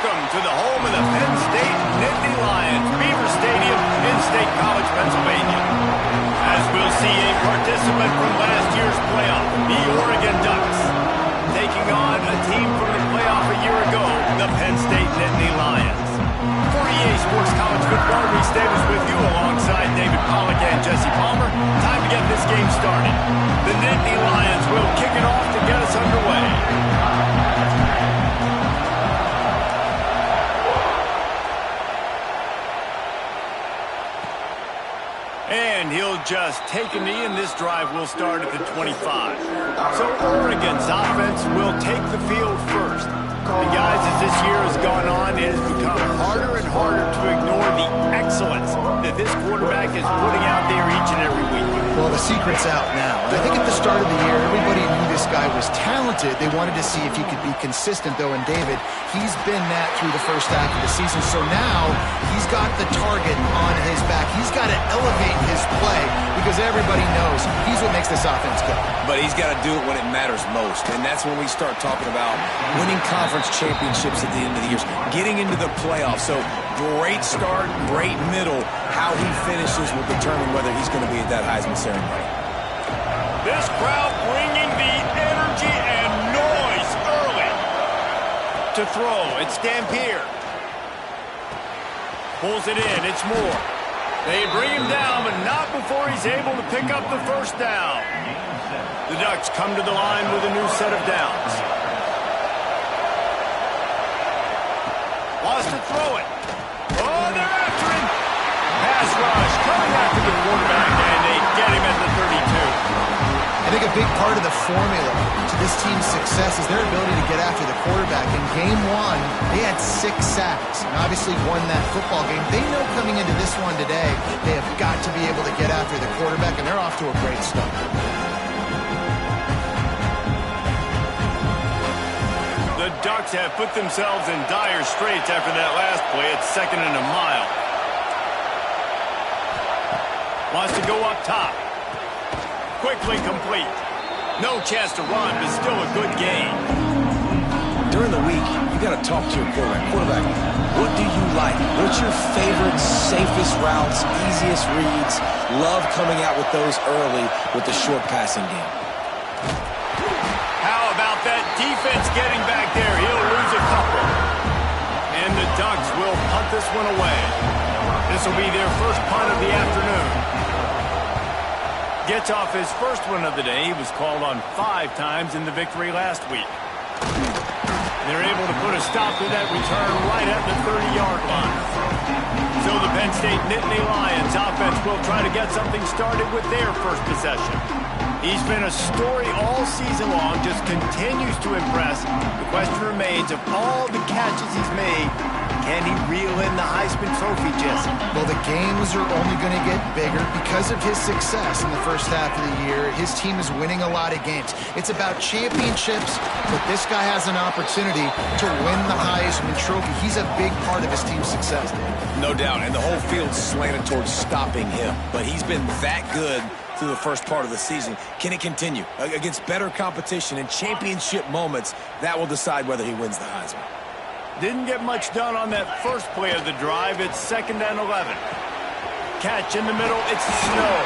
Welcome to the home of the Penn State Nittany Lions, Beaver Stadium in State College, Pennsylvania. As we'll see a participant from last year's playoff, the Oregon Ducks, taking on a team from the playoff a year ago, the Penn State Nittany Lions. For EA Sports College Football, Reese Davis with you alongside David Pollack and Jesse Palmer. Time to get this game started. The Nittany Lions will kick it off to get us underway. And he'll just take a knee, and this drive will start at the 25. So Oregon's offense will take the field first. And guys, as this year has gone on, it has become harder and harder to ignore the excellence that this quarterback is putting out there each and every week. Well, the secret's out now. I think at the start of the year, everybody knew this guy was talented. They wanted to see if he could be consistent, though, and David, he's been that through the first half of the season. So now he's got the target on his back. He's got to elevate his play because everybody knows he's what makes this offense go. But he's got to do it when it matters most, and that's when we start talking about winning conference championships at the end of the year, getting into the playoffs. So great start, great middle. How he finishes will determine whether he's going to be at that Heisman ceremony. This crowd bringing the energy and noise early. To throw, it's Dampier. Pulls it in, it's Moore. They bring him down, but not before he's able to pick up the first down. The Ducks come to the line with a new set of downs. Wants to throw it. Oh, they're after him. Pass rush coming after the quarterback, and they get him at the 32. I think a big part of the formula to this team's success is their ability to get after the quarterback. In game one, they had 6 sacks and obviously won that football game. They know coming into this one today, they have got to be able to get after the quarterback, and they're off to a great start. The Ducks have put themselves in dire straits after that last play. It's 2nd and a mile. Wants to go up top. Quickly complete. No chance to run, but still a good game. During the week, you got to talk to your quarterback. Quarterback, what do you like? What's your favorite, safest routes, easiest reads? Love coming out with those early with the short passing game. How about that defense getting back there? He'll lose a couple. And the Ducks will punt this one away. This will be their first punt of the afternoon. Gets off his first one of the day. He was called on 5 times in the victory last week. They're able to put a stop to that return right at the 30-yard line. So the Penn State Nittany Lions offense will try to get something started with their first possession. He's been a story all season long, just continues to impress. The question remains, of all the catches he's made, can he reel in the Heisman Trophy, Jesse? Well, the games are only going to get bigger because of his success in the first half of the year. His team is winning a lot of games. It's about championships, but this guy has an opportunity to win the Heisman Trophy. He's a big part of his team's success. No doubt, and the whole field's slanted towards stopping him. But he's been that good through the first part of the season. Can it continue? Against better competition and championship moments, that will decide whether he wins the Heisman. Didn't get much done on that first play of the drive. It's 2nd and 11. Catch in the middle. It's Snow.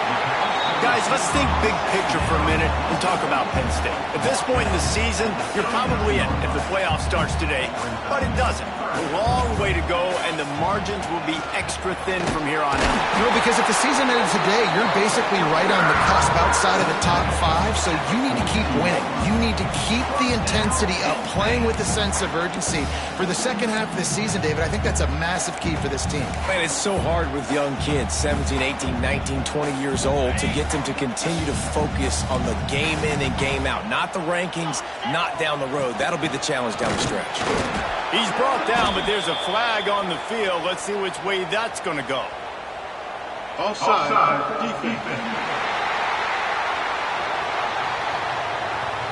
Guys, let's think big picture for a minute and talk about Penn State. At this point in the season, you're probably in if the playoff starts today, but it doesn't. A long way to go, and the margins will be extra thin from here on out. You know, because if the season ended today, you're basically right on the cusp outside of the top 5, so you need to keep winning. You need to keep the intensity up, playing with a sense of urgency. For the second half of the season, David, I think that's a massive key for this team. Man, it's so hard with young kids, 17, 18, 19, 20 years old, to get them to continue to focus on the game in and game out. Not the rankings, not down the road. That'll be the challenge down the stretch. He's brought down, but there's a flag on the field. Let's see which way that's going to go. Offside, defense.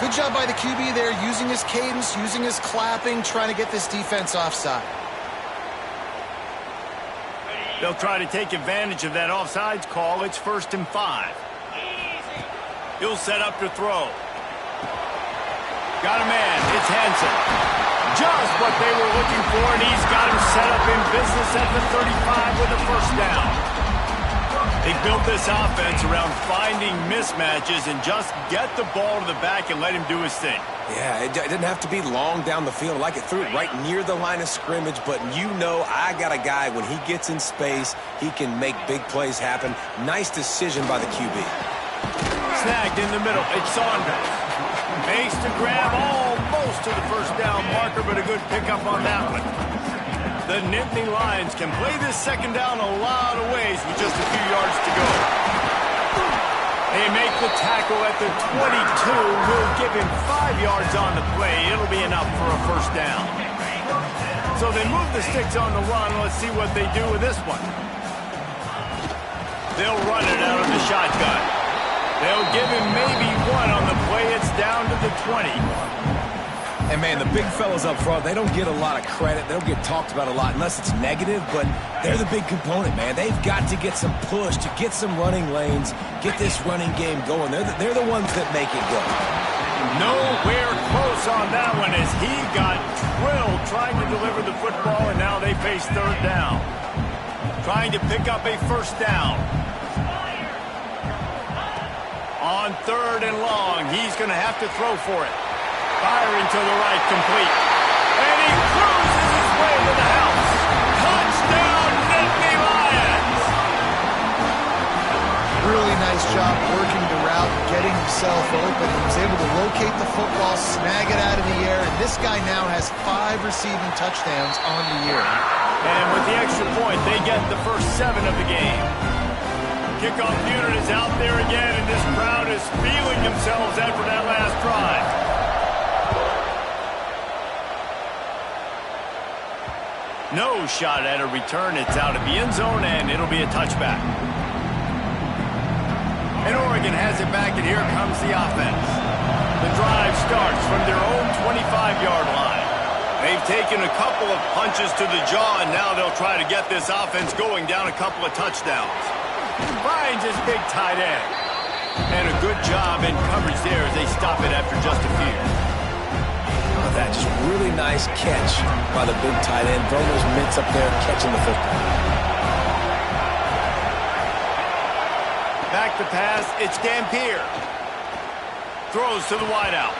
Good job by the QB there, using his cadence, using his clapping, trying to get this defense offside. They'll try to take advantage of that offsides call. It's 1st and 5. He'll set up to throw. Got a man. It's Hansen. Just what they were looking for, and he's got him set up in business at the 35 with a first down. They built this offense around finding mismatches and just get the ball to the back and let him do his thing. Yeah, it didn't have to be long down the field. Like it threw it right near the line of scrimmage, but you know I got a guy, when he gets in space, he can make big plays happen. Nice decision by the QB. Snagged in the middle. It's Saunders. Makes the grab almost to the first down marker, but a good pickup on that one. The Nittany Lions can play this second down a lot of ways with just a few yards to go. They make the tackle at the 22. Will give him 5 yards on the play. It'll be enough for a first down. So they move the sticks on the run. Let's see what they do with this one. They'll run it out of the shotgun. They'll give him maybe one on the play. It's down to the 20. And, man, the big fellas up front, they don't get a lot of credit. They don't get talked about a lot unless it's negative, but they're the big component, man. They've got to get some push, to get some running lanes, get this running game going. They're the ones that make it go. Nowhere close on that one as he got drilled trying to deliver the football, and now they face third down. Trying to pick up a first down. On third and long, he's going to have to throw for it. Firing to the right, complete. And he cruises his way to the house. Touchdown, Nittany Lions! Really nice job working the route, getting himself open. He was able to locate the football, snag it out of the air, and this guy now has 5 receiving touchdowns on the year. And with the extra point, they get the first 7 of the game. Kickoff unit is out there again, and this crowd is feeling themselves after that last drive. No shot at a return. It's out of the end zone, and it'll be a touchback. And Oregon has it back, and here comes the offense. The drive starts from their own 25-yard line. They've taken a couple of punches to the jaw, and now they'll try to get this offense going down a couple of touchdowns. Finds his big tight end. And a good job in coverage there as they stop it after just a few. That just really nice catch by the big tight end. Throwing those mitts up there, catching the football. Back to pass, it's Dampier. Throws to the wideout.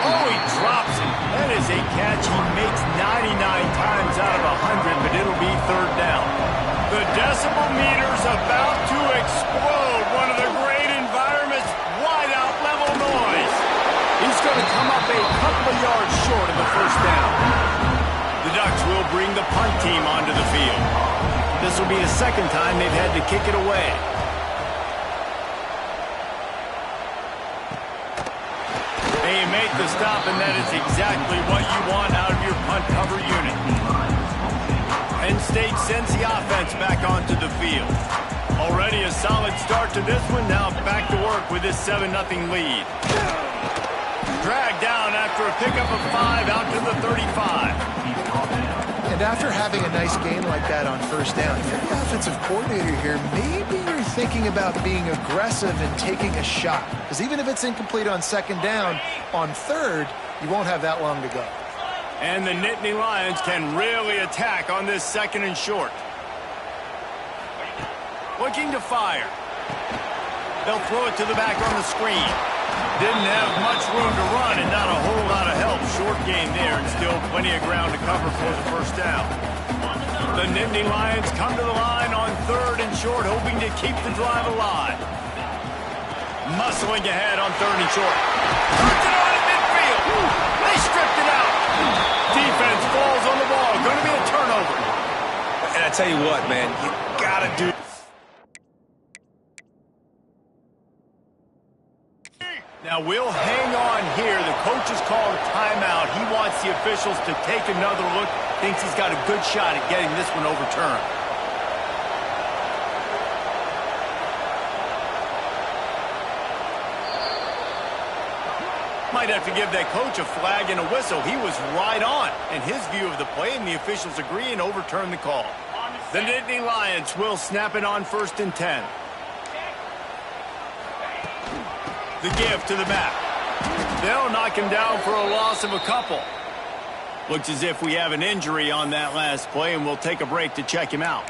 Oh, he drops it. That is a catch he makes 99 times out of 100, but it'll be third down. The decibel meter's about to explode. One of the great environments, wideout level noise. He's going to come up a couple of yards short of the first down. The Ducks will bring the punt team onto the field. This will be the second time they've had to kick it away. They make the stop, and that is exactly what you want out of your punt cover unit. Penn State sends the offense back onto the field. Already a solid start to this one. Now back to work with this 7-0 lead. Dragged down after a pickup of 5 out to the 35. And after having a nice game like that on first down, if you're the offensive coordinator here, maybe you're thinking about being aggressive and taking a shot. Because even if it's incomplete on second down, on third, you won't have that long to go. And the Nittany Lions can really attack on this second and short. Looking to fire. They'll throw it to the back on the screen. Didn't have much room to run and not a whole lot of help. Short game there and still plenty of ground to cover for the first down. The Nittany Lions come to the line on third and short, hoping to keep the drive alive. Muscling ahead on third and short. Turns it on at midfield. They stripped it out. Defense falls on the ball. Going to be a turnover. And I tell you what, man, you got to do. Now we'll hang on here. The coach has called a timeout. He wants the officials to take another look. Thinks he's got a good shot at getting this one overturned. Might have to give that coach a flag and a whistle. He was right on in his view of the play, and the officials agree and overturn the call. The Nittany Lions will snap it on 1st and 10. The give to the back. They'll knock him down for a loss of a couple. Looks as if we have an injury on that last play, and we'll take a break to check him out.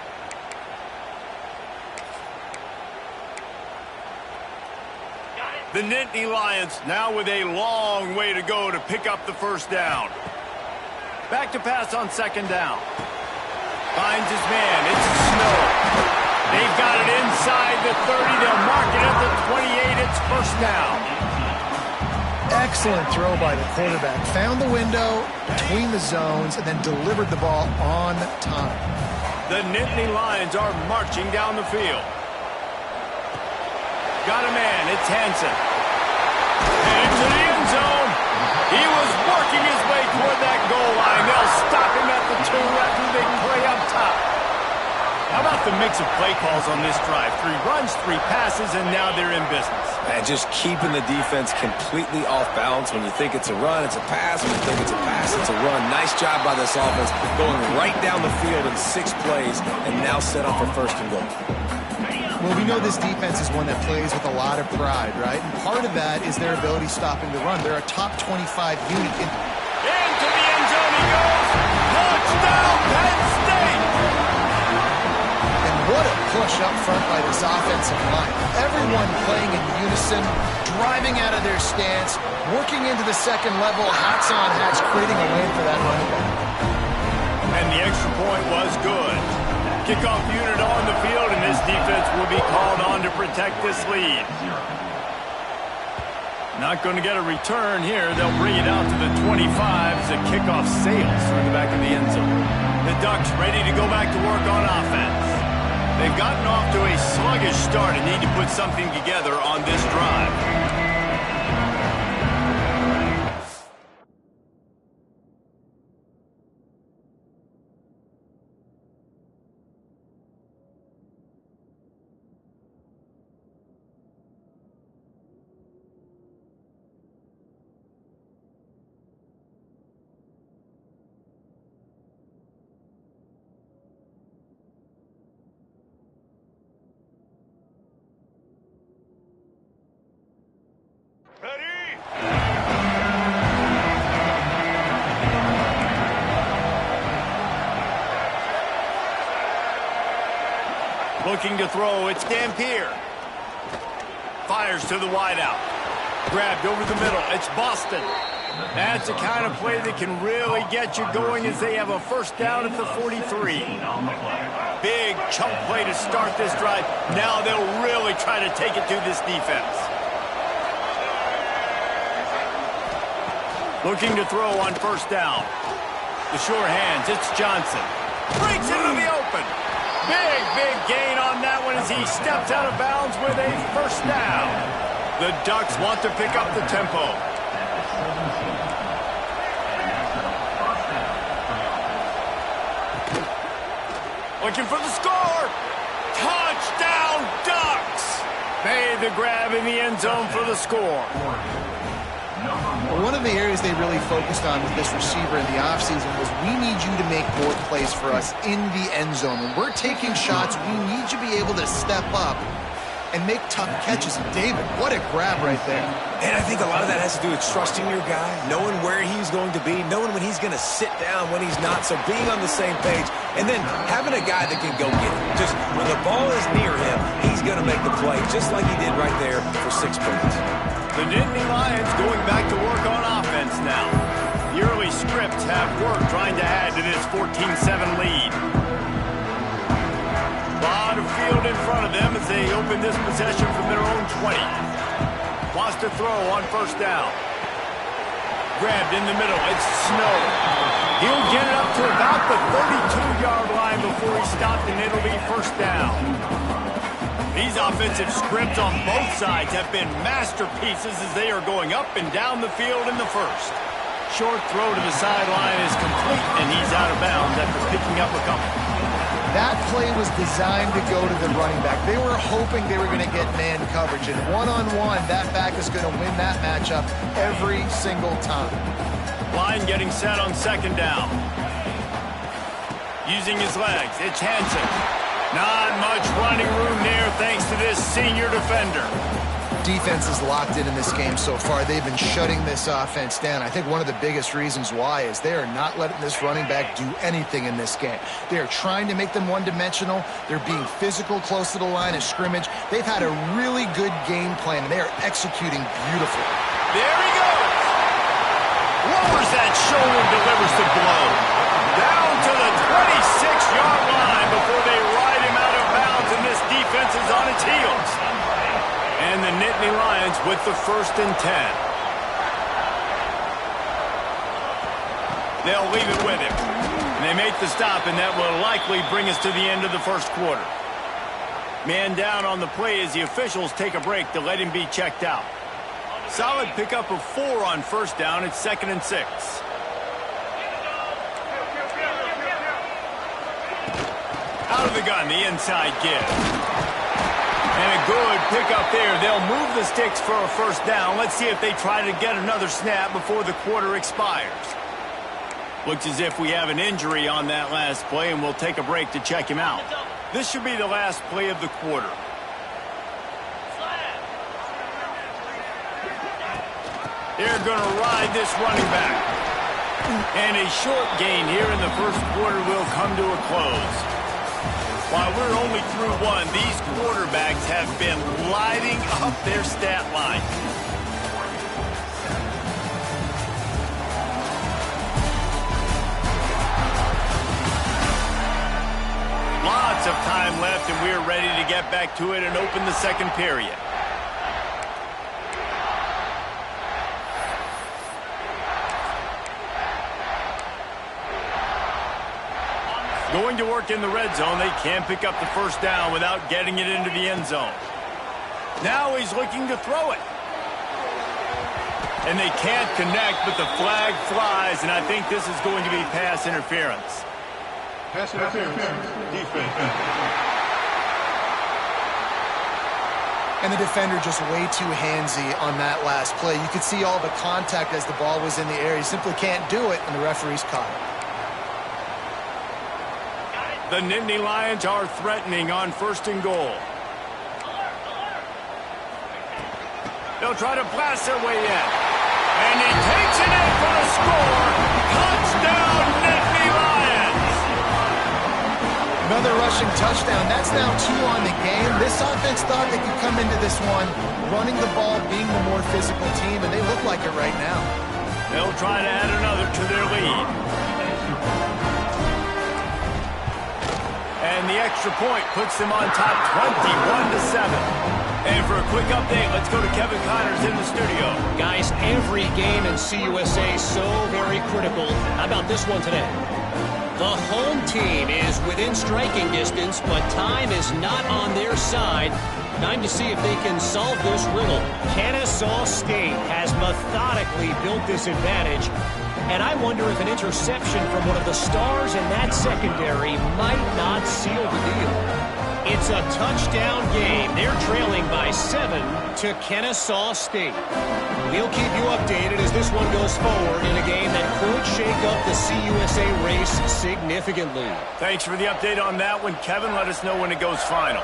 The Nittany Lions now with a long way to go to pick up the first down. Back to pass on second down. Finds his man. It's Snow. They've got it inside the 30. They'll mark it at the 28. It's first down. Excellent throw by the quarterback. Found the window between the zones and then delivered the ball on time. The Nittany Lions are marching down the field. Got a man. It's Hansen. Into the end zone. He was working his way toward that goal line. They'll stop him at the 2 after the big play up top. How about the mix of play calls on this drive? 3 runs, 3 passes, and now they're in business. And just keeping the defense completely off balance. When you think it's a run, it's a pass. When you think it's a pass, it's a run. Nice job by this offense, going right down the field in 6 plays, and now set up for first and goal. Well, we know this defense is one that plays with a lot of pride, right? And part of that is their ability stopping the run. They're a top 25 unit. Into the end zone he goes. Touchdown, Penn State! And what a push up front by this offensive line. Everyone playing in unison, driving out of their stance, working into the second level, hats on hats, creating a lane for that running back. And the extra point was good. Kickoff unit on the field, and this defense will be called on to protect this lead. Not going to get a return here. They'll bring it out to the 25 as the kickoff sails through the back of the end zone. The Ducks ready to go back to work on offense. They've gotten off to a sluggish start and need to put something together on this drive. Looking to throw, it's Dampier. Fires to the wideout. Grabbed over the middle, it's Boston. That's the kind of play that can really get you going as they have a first down at the 43. Big chunk play to start this drive. Now they'll really try to take it to this defense. Looking to throw on first down. The sure hands, it's Johnson. Breaks into the open. Big gain on that one as he steps out of bounds with a first down. The Ducks want to pick up the tempo. Looking for the score. Touchdown, Ducks! Made the grab in the end zone for the score. Well, one of the areas they really focused on with this receiver in the offseason was we need you to make more plays for us in the end zone. When we're taking shots, we need you to be able to step up and make tough catches. And David, what a grab right there. And I think a lot of that has to do with trusting your guy, knowing where he's going to be, knowing when he's going to sit down, when he's not. So being on the same page, and then having a guy that can go get it. Just when the ball is near him, he's going to make the play, just like he did right there for 6 points. The Nittany Lions going back to work on offense now. The early scripts have worked trying to add to this 14-7 lead. A lot of field in front of them as they open this possession from their own 20. Wants to throw on first down. Grabbed in the middle. It's Snow. He'll get it up to about the 32-yard line before he stopped, and it'll be first down. These offensive scripts on both sides have been masterpieces as they are going up and down the field in the first. Short throw to the sideline is complete, and he's out of bounds after picking up a couple. That play was designed to go to the running back. They were hoping they were going to get man coverage, and one-on-one, that back is going to win that matchup every single time. Line getting set on second down. Using his legs, it's Hansen. Not much running room there thanks to this senior defender. defense is locked in this game so far. They've been shutting this offense down. I think one of the biggest reasons why is they are not letting this running back do anything in this game. They are trying to make them one-dimensional. They're being physical close to the line of scrimmage. They've had a really good game plan, and they are executing beautifully. There he goes. Lowers that shoulder, delivers the blow. Down to the 26-yard line before they ride him out of bounds, and this defense is on its heels. And the Nittany Lions with the 1st and 10. They'll leave it with him. And they make the stop, and that will likely bring us to the end of the first quarter. Man down on the play as the officials take a break to let him be checked out. Solid pickup of 4 on 1st down. It's 2nd and 6. Out of the gun, the inside give. And a good pickup there. They'll move the sticks for a 1st down. Let's see if they try to get another snap before the quarter expires. Looks as if we have an injury on that last play, and we'll take a break to check him out. This should be the last play of the quarter. They're going to ride this running back. And a short gain here in the first quarter will come to a close. While we're only through one, these quarterbacks have been lighting up their stat line. Lots of time left, and we're ready to get back to it and open the second period. Going to work in the red zone. They can't pick up the 1st down without getting it into the end zone. Now he's looking to throw it. And they can't connect, but the flag flies, and I think this is going to be pass interference. Pass interference. Defense. And the defender just way too handsy on that last play. You could see all the contact as the ball was in the air. He simply can't do it, and the referee's caught it. The Nittany Lions are threatening on 1st and goal. They'll try to blast their way in. And he takes it in for the score. Touchdown, Nittany Lions! Another rushing touchdown. That's now 2 on the game. This offense thought they could come into this one running the ball, being the more physical team, and they look like it right now. They'll try to add another to their lead. And the extra point puts them on top 21-7. And for a quick update, let's go to Kevin Connors in the studio. Guys, every game in CUSA so very critical. How about this one today? The home team is within striking distance, but time is not on their side. Time to see if they can solve this riddle. Kennesaw State has methodically built this advantage. And I wonder if an interception from one of the stars in that secondary might not seal the deal. It's a touchdown game. They're trailing by 7 to Kennesaw State. We'll keep you updated as this one goes forward in a game that could shake up the CUSA race significantly. Thanks for the update on that one, Kevin. Let us know when it goes final.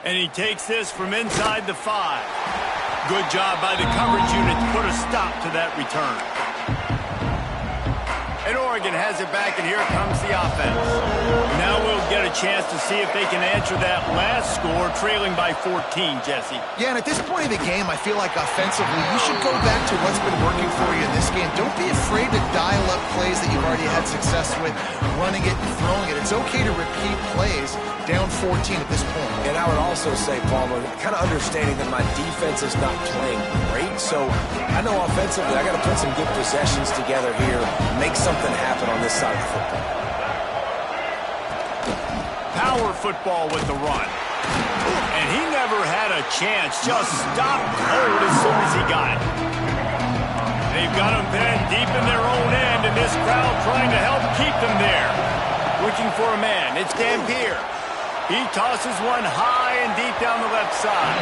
And he takes this from inside the 5. Good job by the coverage unit to put a stop to that return. And Oregon has it back, and here comes the offense. Now we'll get a chance to see if they can answer that last score, trailing by 14, Jesse. Yeah, and at this point of the game, I feel like offensively, you should go back to what's been working for you in this game. Don't be afraid to dial up plays that you've already had success with, running it and throwing it. It's okay to repeat plays down 14 at this point. And I would also say, Palmer, kind of understanding that my defense is not playing great. So I know offensively I got to put some good possessions together here, make something happen on this side of the football. Power football with the run. And he never had a chance. Just stopped cold as soon as he got it. They've got him pinned deep in their own end, and this crowd trying to help keep them there. Looking for a man. It's Dampier. He tosses one high and deep down the left side.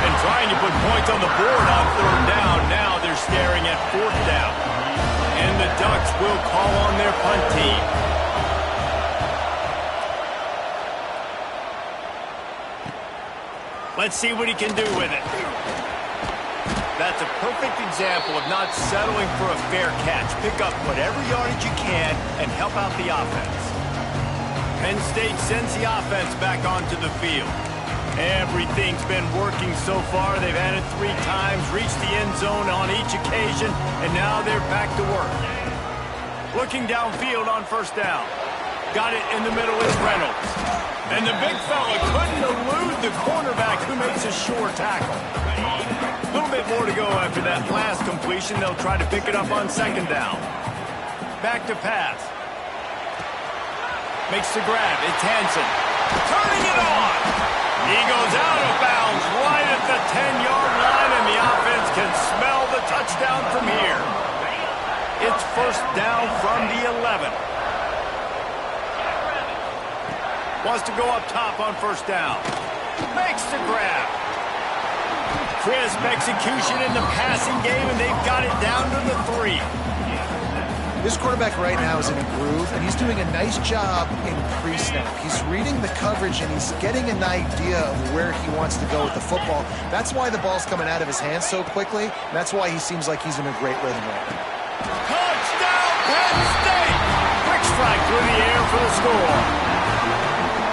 And trying to put points on the board on third down. Now they're staring at fourth down. And the Ducks will call on their punt team. Let's see what he can do with it. That's a perfect example of not settling for a fair catch. Pick up whatever yardage you can and help out the offense. Penn State sends the offense back onto the field. Everything's been working so far. They've had it 3 times, reached the end zone on each occasion, and now they're back to work. Looking downfield on first down. Got it in the middle is Reynolds. And the big fella couldn't elude the cornerback who makes a sure tackle. A little bit more to go after that last completion. They'll try to pick it up on second down. Back to pass. Makes the grab. It's Hansen. Turning it on. He goes out of bounds right at the 10-yard line, and the offense can smell the touchdown from here. It's first down from the 11. Wants to go up top on first down. Makes the grab. Crisp execution in the passing game, and they've got it down to the 3. This quarterback right now is in a groove, and he's doing a nice job in pre-snap. He's reading the coverage, and he's getting an idea of where he wants to go with the football. That's why the ball's coming out of his hands so quickly, and that's why he seems like he's in a great rhythm right now. Touchdown, Penn State! Quick strike through the air for the score.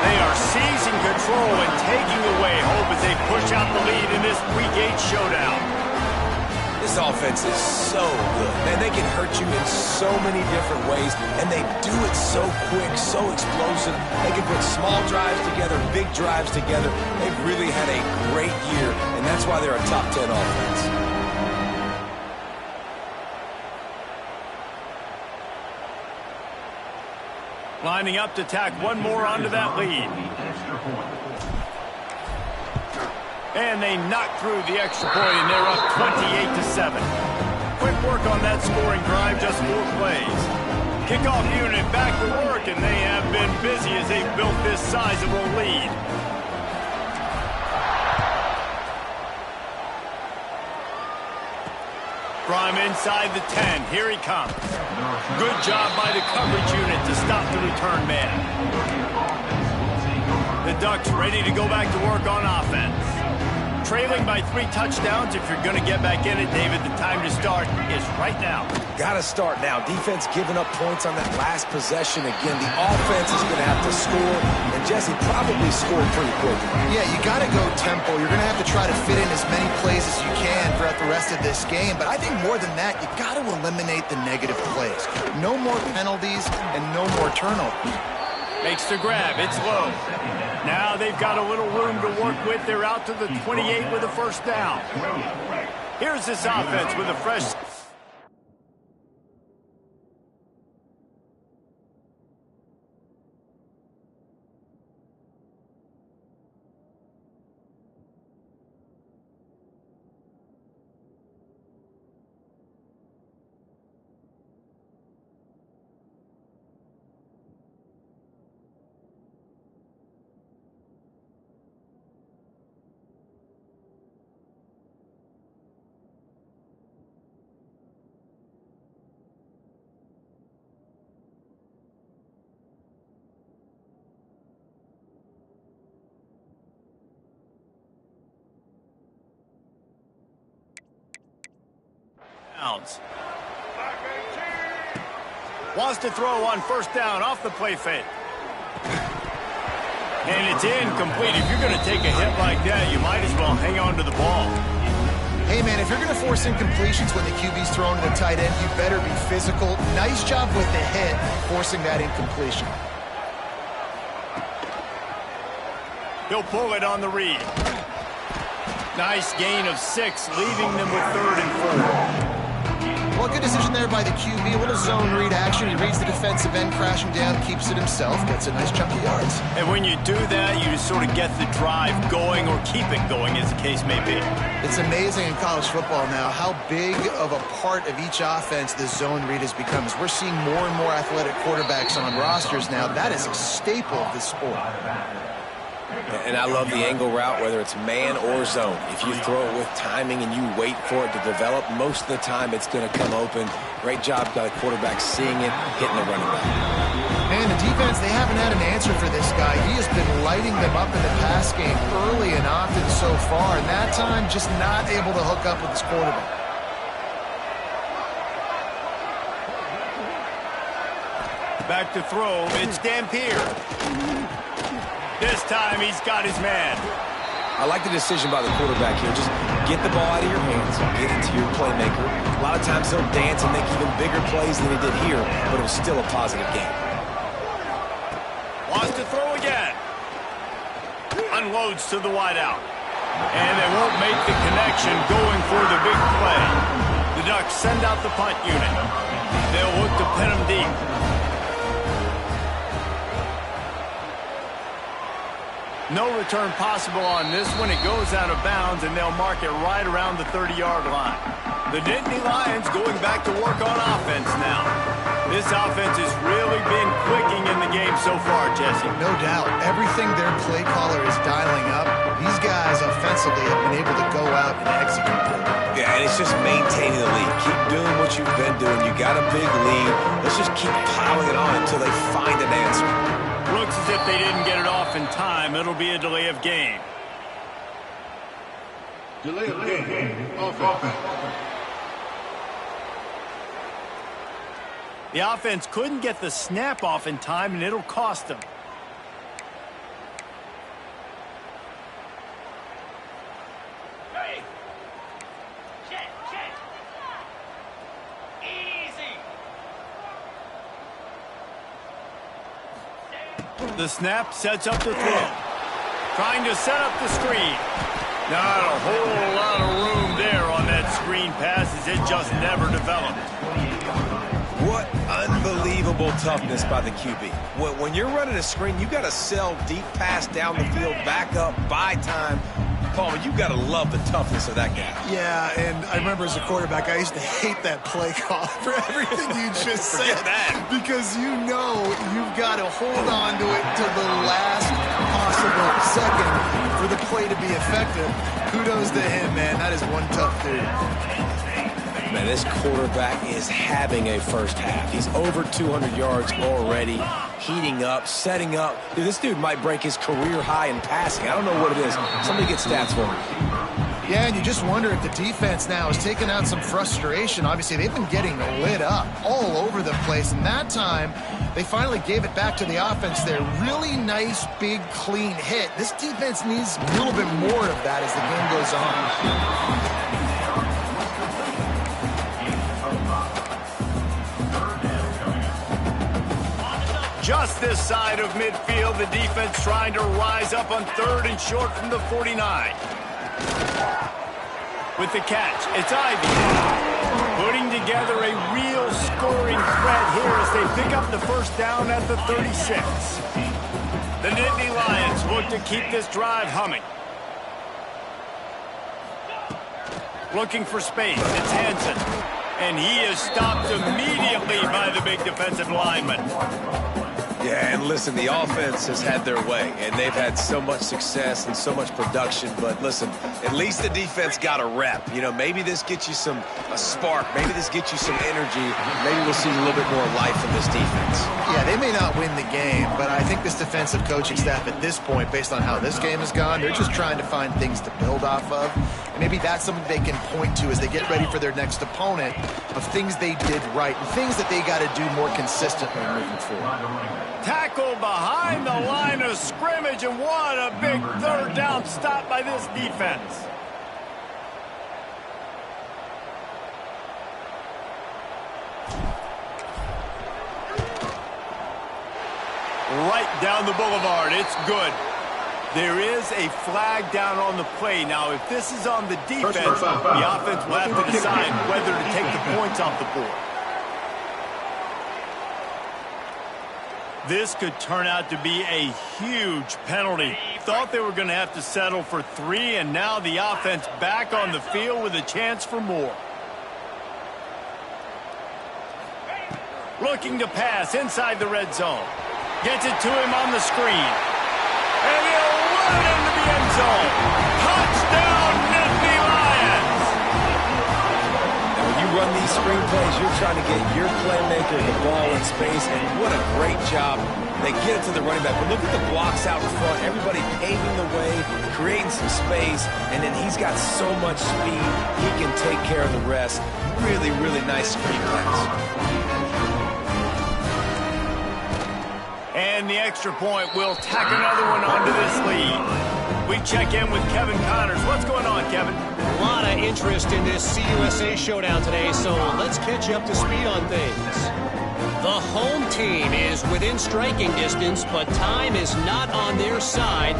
They are seizing control and taking away hope as they push out the lead in this Week 8 showdown. This offense is so good. Man, they can hurt you in so many different ways, and they do it so quick, so explosive. They can put small drives together, big drives together. They've really had a great year, and that's why they're a top 10 offense. Lining up to tack one more onto that lead. And they knock through the extra point, and they're up 28-7. Quick work on that scoring drive, just 4 plays. Kickoff unit back to work, and they have been busy as they've built this sizable lead. From inside the 10, here he comes. Good job by the coverage unit to stop the return man. The Ducks ready to go back to work on offense. Trailing by 3 touchdowns. If you're going to get back in it, David, the time to start is right now. Got to start now. Defense giving up points on that last possession. Again, the offense is going to have to score, and Jesse probably scored pretty quickly. Yeah, you got to go tempo. You're going to have to try to fit in as many plays as you can throughout the rest of this game. But I think more than that, you got to eliminate the negative plays. No more penalties and no more turnovers. Makes the grab. It's low. Now they've got a little room to work with. They're out to the 28 with a first down. Here's this offense with a fresh... Wants to throw on first down off the play fake. And it's incomplete. If you're going to take a hit like that, you might as well hang on to the ball. Hey, man, if you're going to force incompletions when the QB's thrown to the tight end, you better be physical. Nice job with the hit, forcing that incompletion. He'll pull it on the read. Nice gain of 6, leaving them with 3rd and 4. Well, good decision there by the QB. A little zone read action. He reads the defensive end crowd. crashing down, keeps it himself, gets a nice chunk of yards. And when you do that, you just sort of get the drive going or keep it going, as the case may be. It's amazing in college football now how big of a part of each offense the zone read has become. As we're seeing more and more athletic quarterbacks on rosters now, that is a staple of this sport. And I love the angle route, whether it's man or zone. If you throw it with timing and you wait for it to develop, most of the time it's going to come open. Great job by the quarterback seeing it, hitting the running back. Man, the defense, they haven't had an answer for this guy. He has been lighting them up in the pass game early and often so far, and that time just not able to hook up with his quarterback. Back to throw, it's Dampier. This time he's got his man. I like the decision by the quarterback here. Just get the ball out of your hands, get it to your playmaker. A lot of times he'll dance and make even bigger plays than he did here, but it was still a positive game. Wants to throw again. Unloads to the wideout. And they won't make the connection going for the big play. The Ducks send out the punt unit. They'll look to pin him deep. No return possible on this one. It goes out of bounds, and they'll mark it right around the 30-yard line. The Nittany Lions going back to work on offense now. This offense has really been clicking in the game so far, Jesse. No doubt. Everything their play caller is dialing up, these guys offensively have been able to go out and execute them. Yeah, and it's just maintaining the lead. Keep doing what you've been doing. You got a big lead. Let's just keep piling it on until they find an answer. Looks as if they didn't get it off in time. It'll be a delay of game. Delay of game. Offense. The offense couldn't get the snap off in time, and it'll cost them. The snap sets up the throw. Trying to set up the screen. Not a whole lot of room there on that screen pass as it just never developed. What unbelievable toughness by the QB. When you're running a screen, you got to sell deep pass down the field, back up, buy time. Palmer, you got to love the toughness of that guy. Yeah, and I remember as a quarterback, I used to hate that play call for everything you just said. that. Because you know you've got to hold on to it to the last possible second for the play to be effective. Kudos to him, man. That is one tough dude. Man, this quarterback is having a first half. He's over 200 yards already, heating up, setting up. Dude, this dude might break his career high in passing. I don't know what it is. Somebody get stats for him. Yeah, and you just wonder if the defense now is taking out some frustration. Obviously, they've been getting lit up all over the place, and that time they finally gave it back to the offense there. Really nice, big, clean hit. This defense needs a little bit more of that as the game goes on. Just this side of midfield, the defense trying to rise up on 3rd and short from the 49. With the catch, it's Ivy. Putting together a real scoring threat here as they pick up the first down at the 36. The Nittany Lions look to keep this drive humming. Looking for space, it's Hansen. And he is stopped immediately by the big defensive lineman. Yeah, and listen, the offense has had their way, and they've had so much success and so much production. But listen, at least the defense got a rep. You know, maybe this gets you a spark. Maybe this gets you some energy. Maybe we'll see a little bit more life in this defense. Yeah, they may not win the game, but I think this defensive coaching staff at this point, based on how this game has gone, they're just trying to find things to build off of. And maybe that's something they can point to as they get ready for their next opponent of things they did right and things that they got to do more consistently moving forward. Tackle behind the line of scrimmage, and what a big 3rd down stop by this defense. Right down the boulevard, it's good. There is a flag down on the play. Now, if this is on the defense, the offense will have to decide whether to take the points off the board. This could turn out to be a huge penalty. Thought they were going to have to settle for 3, and now the offense back on the field with a chance for more. Looking to pass inside the red zone. Gets it to him on the screen. And he'll run it into the end zone. Touchdown, Nittany Lions! Now, when you run these screen plays, you're trying to get your playmaker the ball in space, and what a great job. They get it to the running back, but look at the blocks out in front. Everybody paving the way, creating some space, and then he's got so much speed, he can take care of the rest. Really, really nice screen plays. And the extra point will tack another one onto this lead. We check in with Kevin Connors. What's going on, Kevin? A lot of interest in this CUSA showdown today, so let's catch you up to speed on things. The home team is within striking distance, but time is not on their side.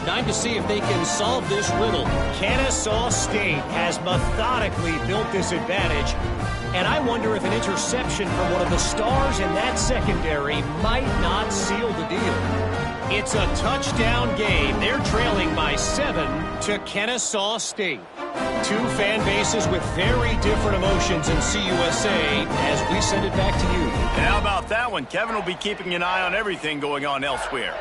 Time to see if they can solve this riddle. Kennesaw State has methodically built this advantage, and I wonder if an interception from one of the stars in that secondary might not seal the deal. It's a touchdown game. They're trailing by 7 to Kennesaw State. Two fan bases with very different emotions in CUSA as we send it back to you. And how about that one? Kevin will be keeping an eye on everything going on elsewhere.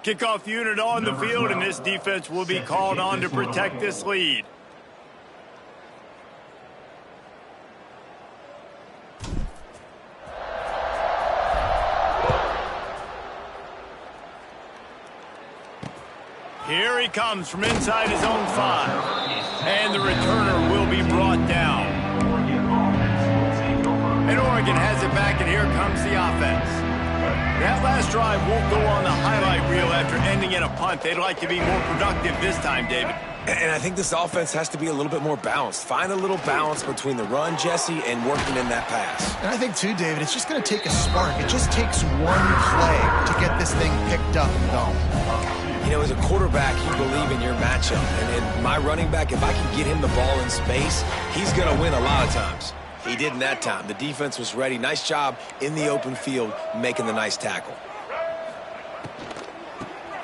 Kickoff unit on the field, and this defense will be called on to protect this lead. Here he comes from inside his own 5. And the returner will be brought down. And Oregon has it back, and here comes the offense. That last drive won't go on the highlight reel after ending in a punt. They'd like to be more productive this time, David. And I think this offense has to be a little bit more balanced. Find a little balance between the run, Jesse, and working in that pass. And I think, too, David, it's just going to take a spark. It just takes one play to get this thing picked up and going. You know, as a quarterback, you believe in your matchup. And my running back, if I can get him the ball in space, he's going to win a lot of times. He didn't that time. The defense was ready. Nice job in the open field making the nice tackle.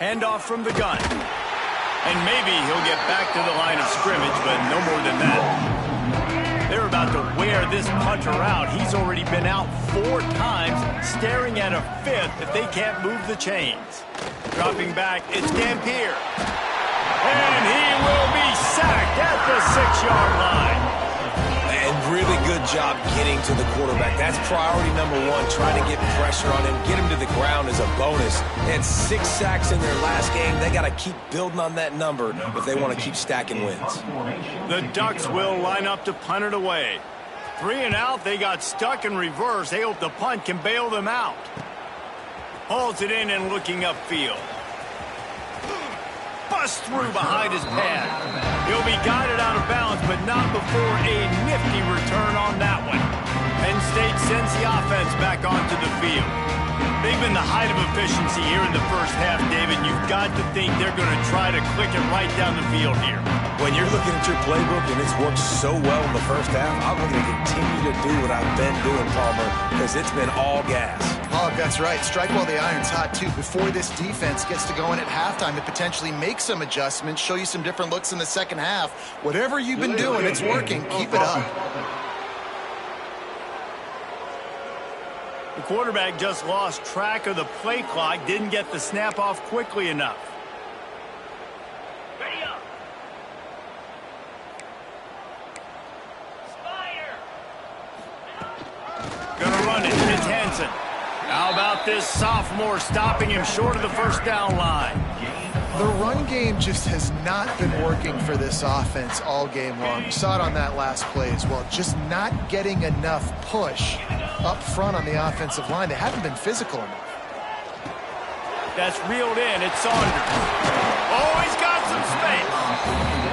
Handoff from the gun. And maybe he'll get back to the line of scrimmage, but no more than that. They're about to wear this punter out. He's already been out 4 times, staring at a 5th if they can't move the chains. Dropping back, it's Dampier. And he will be sacked at the 6-yard line. And really good job getting to the quarterback. That's priority number 1, trying to get pressure on him. Get him to the ground is a bonus. They had 6 sacks in their last game. They got to keep building on that number if they want to keep stacking wins. The Ducks will line up to punt it away. 3 and out, they got stuck in reverse. They hope the punt can bail them out. Hauls it in and looking upfield. Bust through behind his pad. He'll be guided out of bounds, but not before a nifty return on that one. Penn State sends the offense back onto the field. They've been the height of efficiency here in the first half, David. You've got to think they're going to try to click it right down the field here. When you're looking at your playbook and it's worked so well in the first half, I'm going to continue to do what I've been doing, Palmer, because it's been all gas. Oh, that's right. Strike while the iron's hot, too. Before this defense gets to go in at halftime to potentially make some adjustments, show you some different looks in the second half. Whatever you've been doing, it's working. Keep it up. The quarterback just lost track of the play clock, didn't get the snap off quickly enough. Ready up. Gonna run it. It's Hansen. How about this sophomore stopping him short of the first down line? The run game just has not been working for this offense all game long. You saw it on that last play as well. Just not getting enough push up front on the offensive line. They haven't been physical enough. That's reeled in. It's Saunders. Oh, he's got some space.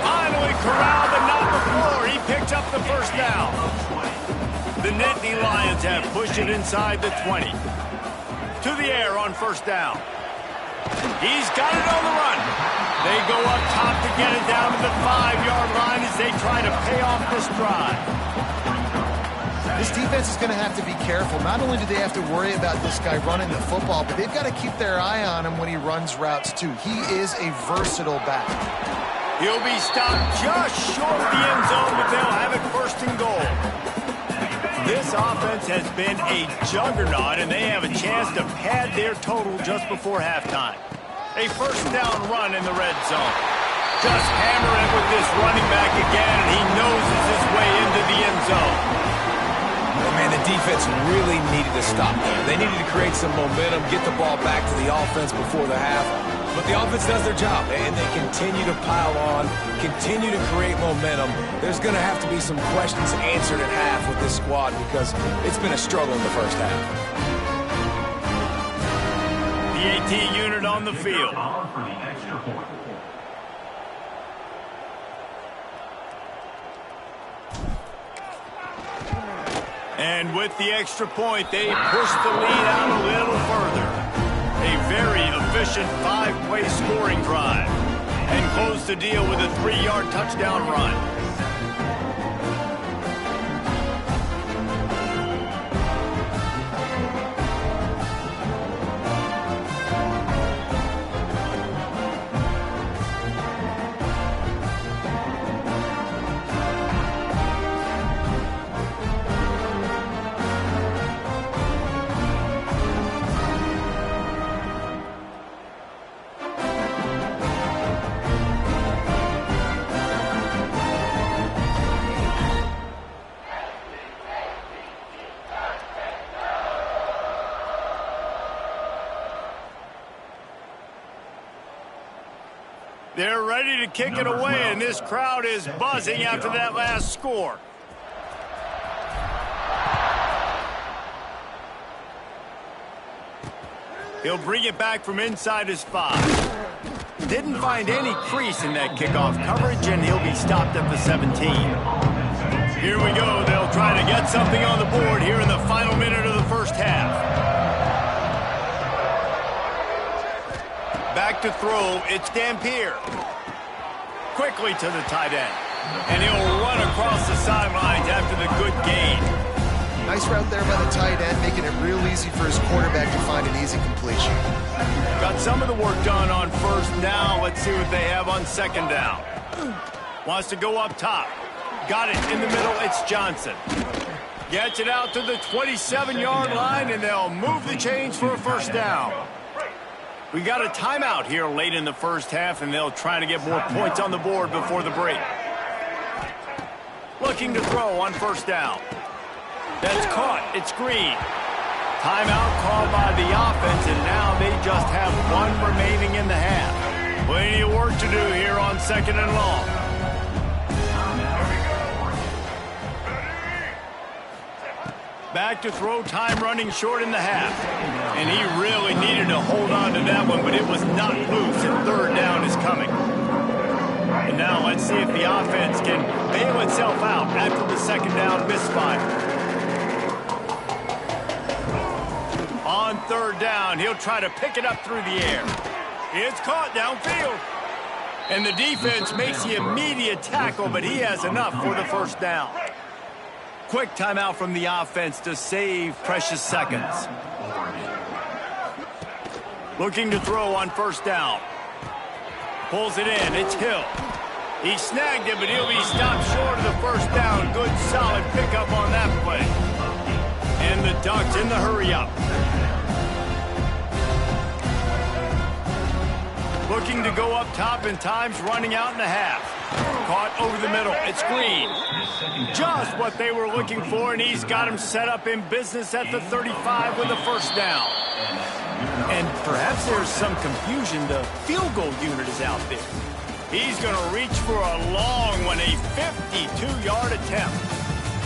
Finally corralled, but not before. He picked up the first down. The Nittany Lions have pushed it inside the 20. To the air on first down. He's got it on the run. They go up top to get it down to the 5-yard line as they try to pay off this drive. This defense is going to have to be careful. Not only do they have to worry about this guy running the football, but they've got to keep their eye on him when he runs routes too. He is a versatile back. He'll be stopped just short of the end zone, but they'll have it first and goal. This offense has been a juggernaut, and they have a chance to pad their total just before halftime. A first down run in the red zone. Just hammer it with this running back again, and he noses his way into the end zone. Oh, man, the defense really needed to stop there. They needed to create some momentum, get the ball back to the offense before the half. But the offense does their job, and they continue to pile on, continue to create momentum. There's going to have to be some questions answered at half with this squad because it's been a struggle in the first half. The AT unit on the field. And with the extra point, they push the lead out a little further. A very efficient 5-play scoring drive. And close the deal with a 3-yard touchdown run. They're ready to kick it away, and this crowd is buzzing after that last score. He'll bring it back from inside his 5. Didn't find any crease in that kickoff coverage, and he'll be stopped at the 17. Here we go. They'll try to get something on the board here in the final minute of the first half. Back to throw, it's Dampier. Quickly to the tight end. And he'll run across the sidelines after the good gain. Nice route there by the tight end, making it real easy for his quarterback to find an easy completion. Got some of the work done on first down. Let's see what they have on second down. Wants to go up top. Got it in the middle. It's Johnson. Gets it out to the 27-yard line, and they'll move the chains for a first down. We got a timeout here late in the first half, and they'll try to get more points on the board before the break. Looking to throw on first down. That's caught. It's Green. Timeout called by the offense, and now they just have one remaining in the half. Plenty of work to do here on second and long. Back to throw, time running short in the half. And he really needed to hold on to that one, but it was not loose, and third down is coming. And now let's see if the offense can bail itself out after the second down misfire. On third down, he'll try to pick it up through the air. It's caught downfield. And the defense makes the immediate tackle, but he has enough for the first down. Quick timeout from the offense to save precious seconds. Looking to throw on first down. Pulls it in. It's Hill. He snagged it, but he'll be stopped short of the first down. Good, solid pickup on that play. And the Ducks in the hurry-up. Looking to go up top, and time's running out in the half. Caught over the middle. It's Green. Just what they were looking for, and he's got him set up in business at the 35 with a first down. And perhaps there's some confusion. The field goal unit is out there. He's going to reach for a long one, a 52-yard attempt.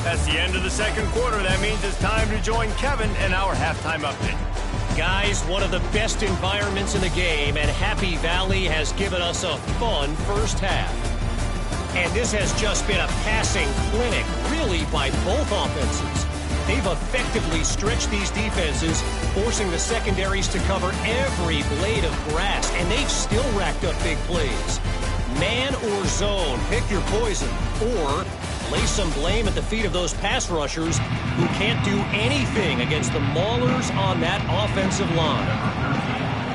That's the end of the second quarter. That means it's time to join Kevin and our halftime update. Guys, one of the best environments in the game, and Happy Valley has given us a fun first half. And this has just been a passing clinic, really, by both offenses. They've effectively stretched these defenses, forcing the secondaries to cover every blade of grass, and they've still racked up big plays. Man or zone, pick your poison, or lay some blame at the feet of those pass rushers who can't do anything against the maulers on that offensive line.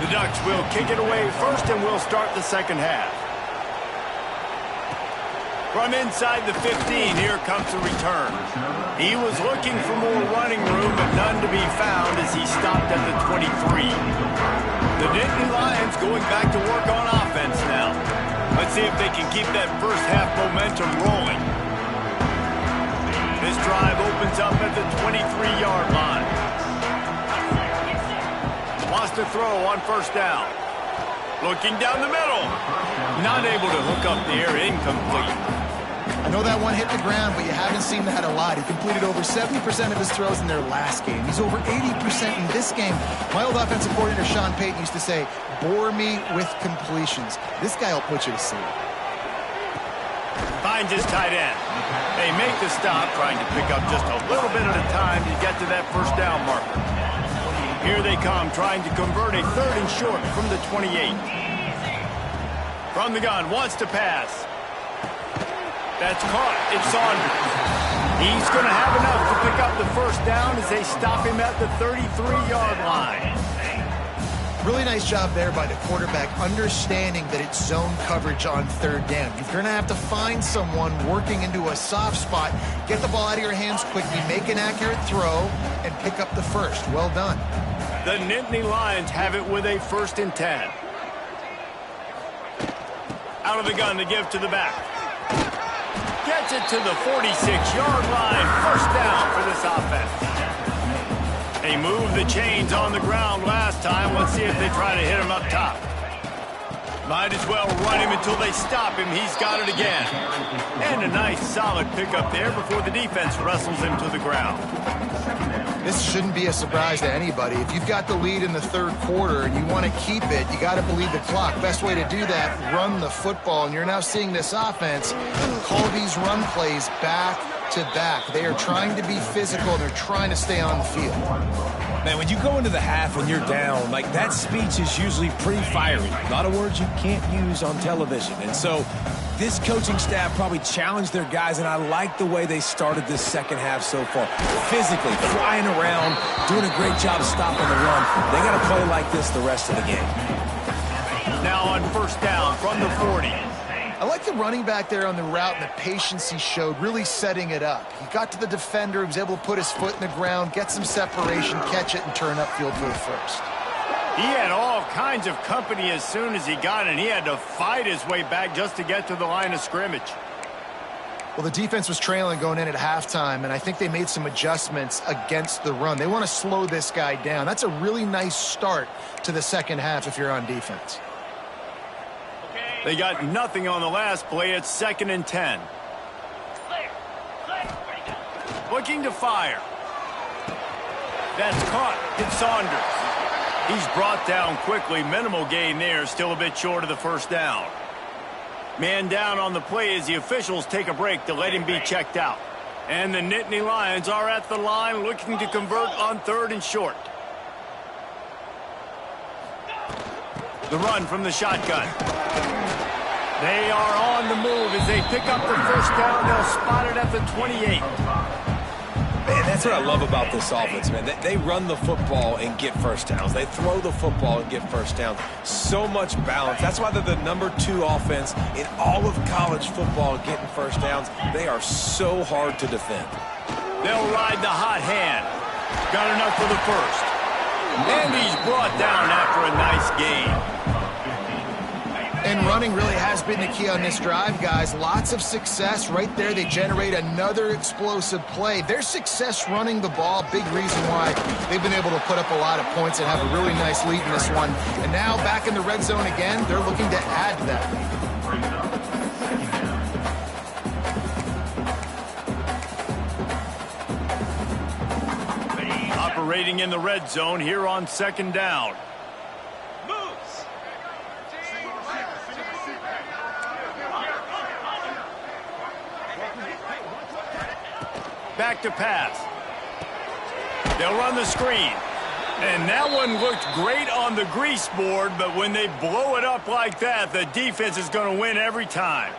The Ducks will kick it away first, and we'll start the second half. From inside the 15, here comes the return. He was looking for more running room, but none to be found as he stopped at the 23. The Nittany Lions going back to work on offense now. Let's see if they can keep that first half momentum rolling. This drive opens up at the 23-yard line. Wants to throw on first down. Looking down the middle. Not able to hook up the air, incomplete. I know that one hit the ground, but you haven't seen that a lot. He completed over 70% of his throws in their last game. He's over 80% in this game. My old offensive coordinator, Sean Payton, used to say, bore me with completions. This guy will put you to sleep. Finds his tight end. They make the stop, trying to pick up just a little bit at a time to get to that first down marker. Here they come, trying to convert a third and short from the 28. From the gun, wants to pass. That's caught. It's Saunders. He's going to have enough to pick up the first down as they stop him at the 33-yard line. Really nice job there by the quarterback, understanding that it's zone coverage on third down. You're going to have to find someone working into a soft spot, get the ball out of your hands quickly, make an accurate throw, and pick up the first. Well done. The Nittany Lions have it with a 1st and 10. Out of the gun to give to the back. Gets it to the 46-yard line. First down for this offense. They moved the chains on the ground last time. Let's see if they try to hit him up top. Might as well run him until they stop him. He's got it again. And a nice solid pickup there before the defense wrestles him to the ground. This shouldn't be a surprise to anybody. If you've got the lead in the third quarter and you want to keep it, you got to bleed the clock. Best way to do that, run the football. And you're now seeing this offense call these run plays back to back. They are trying to be physical. They're trying to stay on the field. Man, when you go into the half and you're down, like that speech is usually pretty fiery. A lot of words you can't use on television. And so this coaching staff probably challenged their guys, and I like the way they started this second half so far. Physically, flying around, doing a great job stopping the run. They got to play like this the rest of the game. Now on first down from the 40. I like the running back there on the route and the patience he showed, really setting it up. He got to the defender, he was able to put his foot in the ground, get some separation, catch it, and turn upfield for the first. He had all kinds of company as soon as he got it, and he had to fight his way back just to get to the line of scrimmage. Well, the defense was trailing going in at halftime, and I think they made some adjustments against the run. They want to slow this guy down. That's a really nice start to the second half if you're on defense. They got nothing on the last play. It's 2nd and 10. Looking to fire. That's caught. It's Saunders. He's brought down quickly. Minimal gain there. Still a bit short of the first down. Man down on the play as the officials take a break to let him be checked out. And the Nittany Lions are at the line looking to convert on 3rd and short. The run from the shotgun. They are on the move as they pick up the first down. They'll spot it at the 28. Man, that's what I love about this offense, man. They run the football and get first downs. They throw the football and get first downs. So much balance. That's why they're the #2 offense in all of college football getting first downs. They are so hard to defend. They'll ride the hot hand. Got enough for the first. And he's brought down after a nice gain. And running really has been the key on this drive, guys. Lots of success right there. They generate another explosive play. Their success running the ball, big reason why they've been able to put up a lot of points and have a really nice lead in this one. And now back in the red zone again, they're looking to add to that lead. Operating in the red zone here on 2nd down. Back to pass. They'll run the screen. And that one looked great on the grease board, but when they blow it up like that, the defense is going to win every time.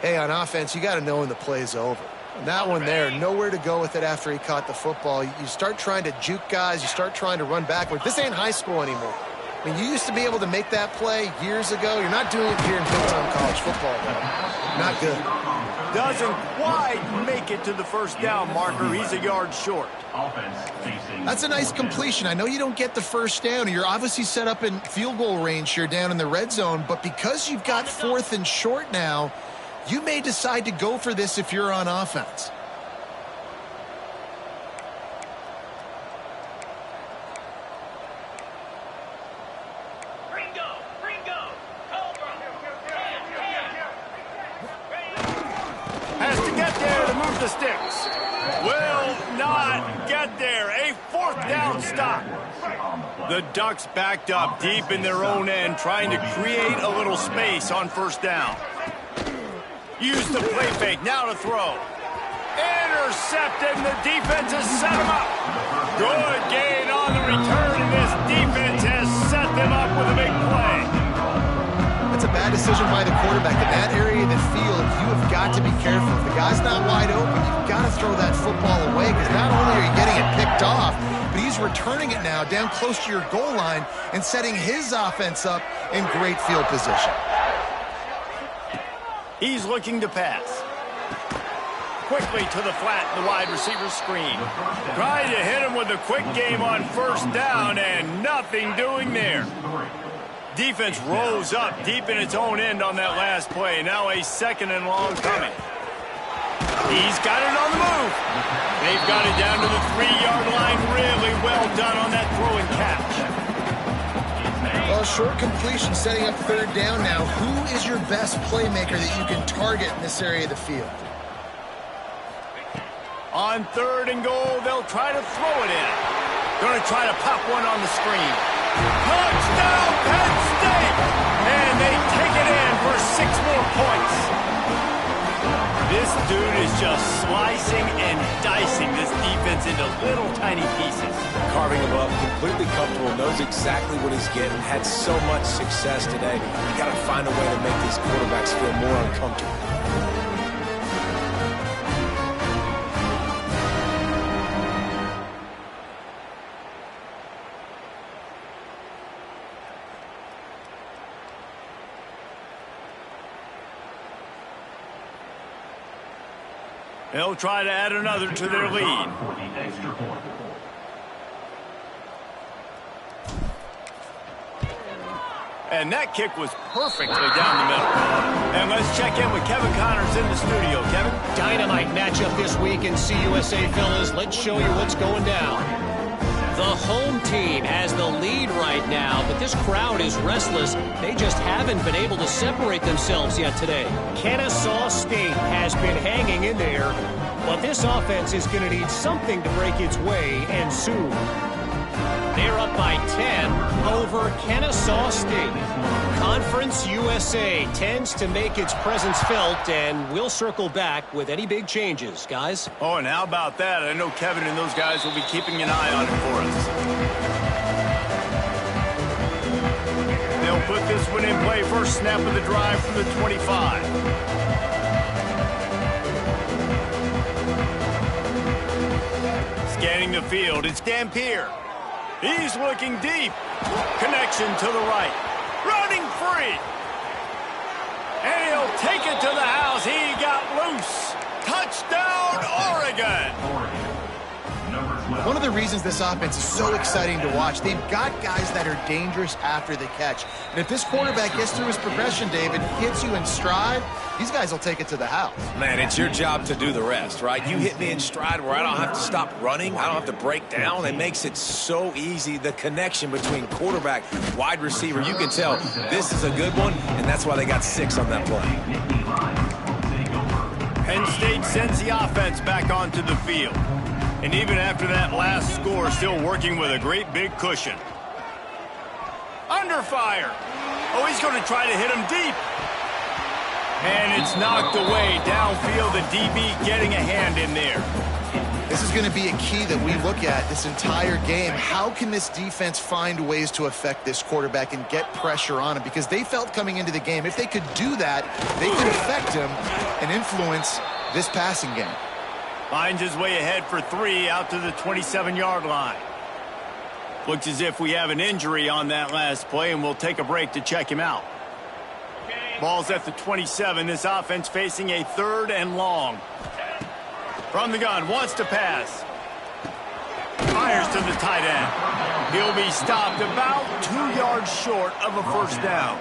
Hey, on offense, you got to know when the play's over. And that one there, nowhere to go with it after he caught the football. You start trying to juke guys. You start trying to run backward. This ain't high school anymore. I mean, you used to be able to make that play years ago. You're not doing it here in Big Time college football, though. Not good. Doesn't quite make it to the first down marker. He's a yard short. That's a nice completion. I know you don't get the first down. You're obviously set up in field goal range here down in the red zone, but because you've got 4th and short now, you may decide to go for this if you're on offense. Has to get there to move the sticks. Will not get there. A 4th down stop. The Ducks backed up deep in their own end, trying to create a little space on first down. Use the play fake, now to throw. Intercepted, and the defense has set him up. Good gain on the return, and this defense has set them up with a big play. That's a bad decision by the quarterback. In that area of the field, you have got to be careful. If the guy's not wide open, you've got to throw that football away, because not only are you getting it picked off, but he's returning it now down close to your goal line and setting his offense up in great field position. He's looking to pass. Quickly to the flat, the wide receiver screen. Trying to hit him with a quick game on first down, and nothing doing there. Defense rose up deep in its own end on that last play. Now a 2nd and long coming. He's got it on the move. They've got it down to the 3-yard line. Really well done on that throw and catch. Well, short completion setting up 3rd down now. Who is your best playmaker that you can target in this area of the field? On 3rd and goal, they'll try to throw it in. Going to try to pop one on the screen. Touchdown, Penn State! And they take it in for 6 more points. This dude is just slicing and dicing this defense into little tiny pieces. Carving him up, completely comfortable, knows exactly what he's getting, had so much success today. You got to find a way to make these quarterbacks feel more uncomfortable. They'll try to add another to their lead. And that kick was perfectly down the middle. And let's check in with Kevin Connors in the studio. Kevin? Dynamite matchup this week in CUSA, fellas. Let's show you what's going down. The home team has the lead right now, but this crowd is restless. They just haven't been able to separate themselves yet today. Kennesaw State has been hanging in there, but this offense is going to need something to break its way, and soon. They're up by 10 over Kennesaw State. Conference USA tends to make its presence felt, and we'll circle back with any big changes, guys. Oh, and how about that? I know Kevin and those guys will be keeping an eye on it for us. They'll put this one in play. First snap of the drive from the 25. Scanning the field, it's Dampier. He's looking deep. Connection to the right. Running free. And he'll take it to the house. He got loose. Touchdown, Oregon. One of the reasons this offense is so exciting to watch, they've got guys that are dangerous after the catch. And if this quarterback gets through his progression, David, hits you in stride, these guys will take it to the house. Man, it's your job to do the rest, right? You hit me in stride where I don't have to stop running. I don't have to break down. It makes it so easy. The connection between quarterback, wide receiver, you can tell this is a good one, and that's why they got 6 on that play. Penn State sends the offense back onto the field. And even after that last score, still working with a great big cushion. Under fire. Oh, he's going to try to hit him deep. And it's knocked away downfield. The DB getting a hand in there. This is going to be a key that we look at this entire game. How can this defense find ways to affect this quarterback and get pressure on him? Because they felt coming into the game, if they could do that, they could affect him and influence this passing game. Finds his way ahead for 3 out to the 27-yard line. Looks as if we have an injury on that last play, and we'll take a break to check him out. Ball's at the 27. This offense facing a 3rd and long. From the gun, wants to pass. Fires to the tight end. He'll be stopped about 2 yards short of a first down.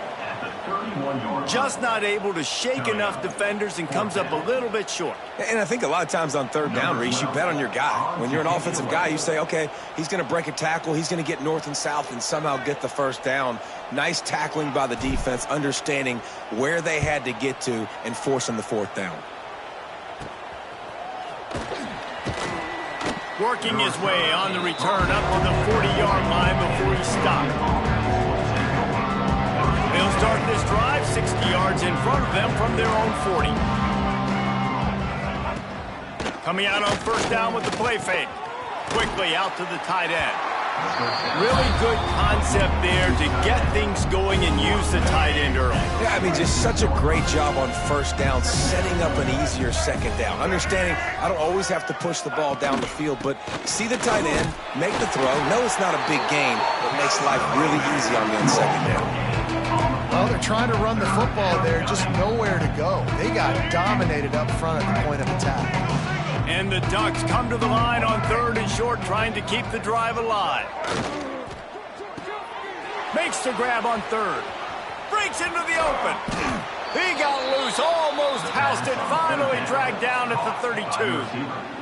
Just not able to shake enough defenders and comes up a little bit short. And I think a lot of times on 3rd down, Reese, you bet on your guy. When you're an offensive guy, you say, okay, he's going to break a tackle, he's going to get north and south and somehow get the first down. Nice tackling by the defense, understanding where they had to get to and forcing the 4th down. Working his way on the return up to the 40-yard line before he stopped. They'll start this drive 60 yards in front of them from their own 40. Coming out on first down with the play fake. Quickly out to the tight end. Really good concept there to get things going and use the tight end early. Yeah, I mean, just such a great job on first down, setting up an easier second down. Understanding I don't always have to push the ball down the field, but see the tight end, make the throw. No, it's not a big gain, but makes life really easy on me on second down. Well, they're trying to run the football there, just nowhere to go. They got dominated up front at the point of attack. And the Ducks come to the line on 3rd and short, trying to keep the drive alive. Makes the grab on 3rd. Breaks into the open. He got loose, almost housed it, finally dragged down at the 32.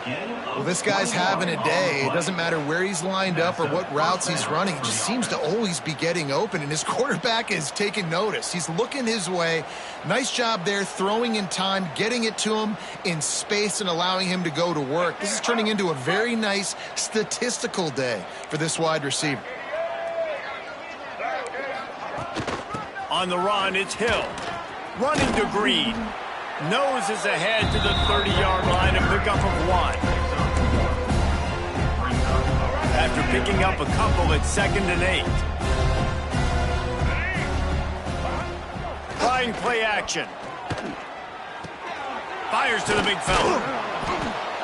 Well, this guy's having a day. It doesn't matter where he's lined up or what routes he's running. He just seems to always be getting open, and his quarterback is taking notice. He's looking his way. Nice job there, throwing in time, getting it to him in space and allowing him to go to work. This is turning into a very nice statistical day for this wide receiver. On the run, it's Hill. Running to Green. Noses ahead to the 30-yard line and pick up of 1. After picking up a couple, it's 2nd and 8. Trying play action. Fires to the big fella.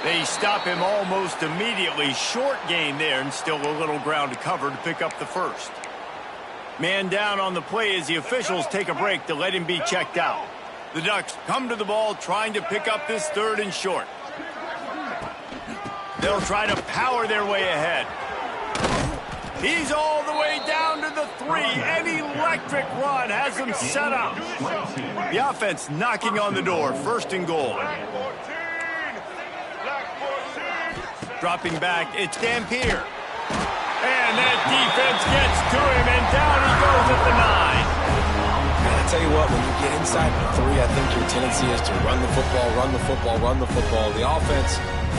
They stop him almost immediately. Short gain there, and still a little ground to cover to pick up the first. Man down on the play as the officials take a break to let him be checked out. The Ducks come to the ball trying to pick up this 3rd and short. They'll try to power their way ahead. He's all the way down to the 3. An electric run has them set up. The offense knocking on the door. 1st and goal. Dropping back, it's Dampier. And that defense gets to him, and down he goes at the 9. I tell you what, when you get inside the 3, I think your tendency is to run the football, run the football, run the football. The offense,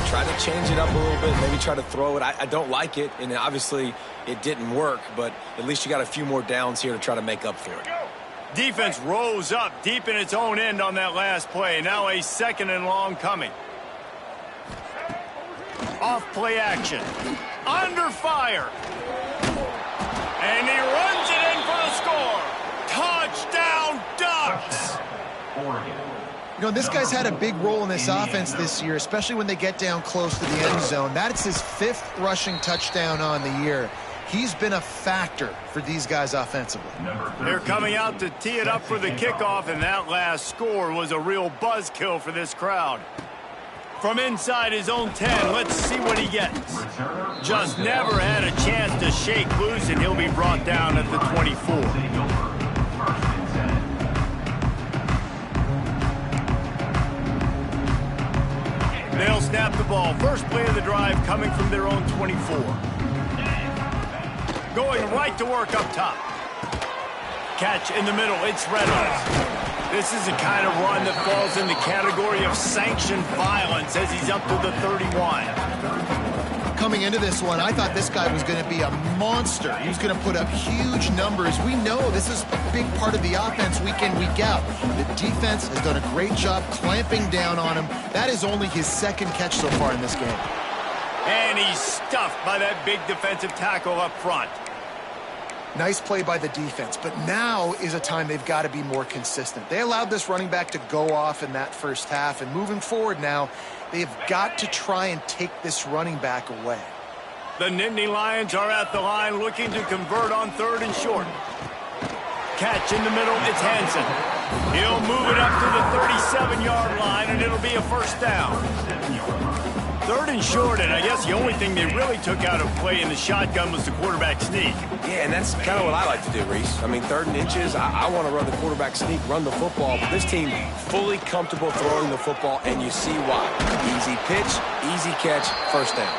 try to change it up a little bit, maybe try to throw it. I don't like it, and obviously it didn't work, but at least you got a few more downs here to try to make up for it. Defense rose up deep in its own end on that last play. Now a 2nd and long coming. Off play action. Under fire. And he runs it in for the score. Touchdown, Ducks! You know, this guy's had a big role in this offense this year, especially when they get down close to the end zone. That's his 5th rushing touchdown on the year. He's been a factor for these guys offensively. They're coming out to tee it up for the kickoff, and that last score was a real buzzkill for this crowd. From inside his own 10, let's see what he gets. Just never had a chance to shake loose, and he'll be brought down at the 24. They'll snap the ball. First play of the drive coming from their own 24. Going right to work up top. Catch in the middle. It's Reynolds. This is a kind of run that falls in the category of sanctioned violence as he's up to the 31. Coming into this one, I thought this guy was going to be a monster. He was going to put up huge numbers. We know this is a big part of the offense week in, week out. The defense has done a great job clamping down on him. That is only his 2nd catch so far in this game. And he's stuffed by that big defensive tackle up front. Nice play by the defense, but now is a time they've got to be more consistent. They allowed this running back to go off in that first half, and moving forward now, they've got to try and take this running back away. The Nittany Lions are at the line looking to convert on 3rd and short. Catch in the middle, it's Hansen. He'll move it up to the 37-yard line, and it'll be a 1st down. 3rd and short, and I guess the only thing they really took out of play in the shotgun was the quarterback sneak. Yeah, and that's kind of what I like to do, Reese. I mean, 3rd and inches, I want to run the quarterback sneak, run the football, but this team fully comfortable throwing the football, and you see why. Easy pitch, easy catch, 1st down.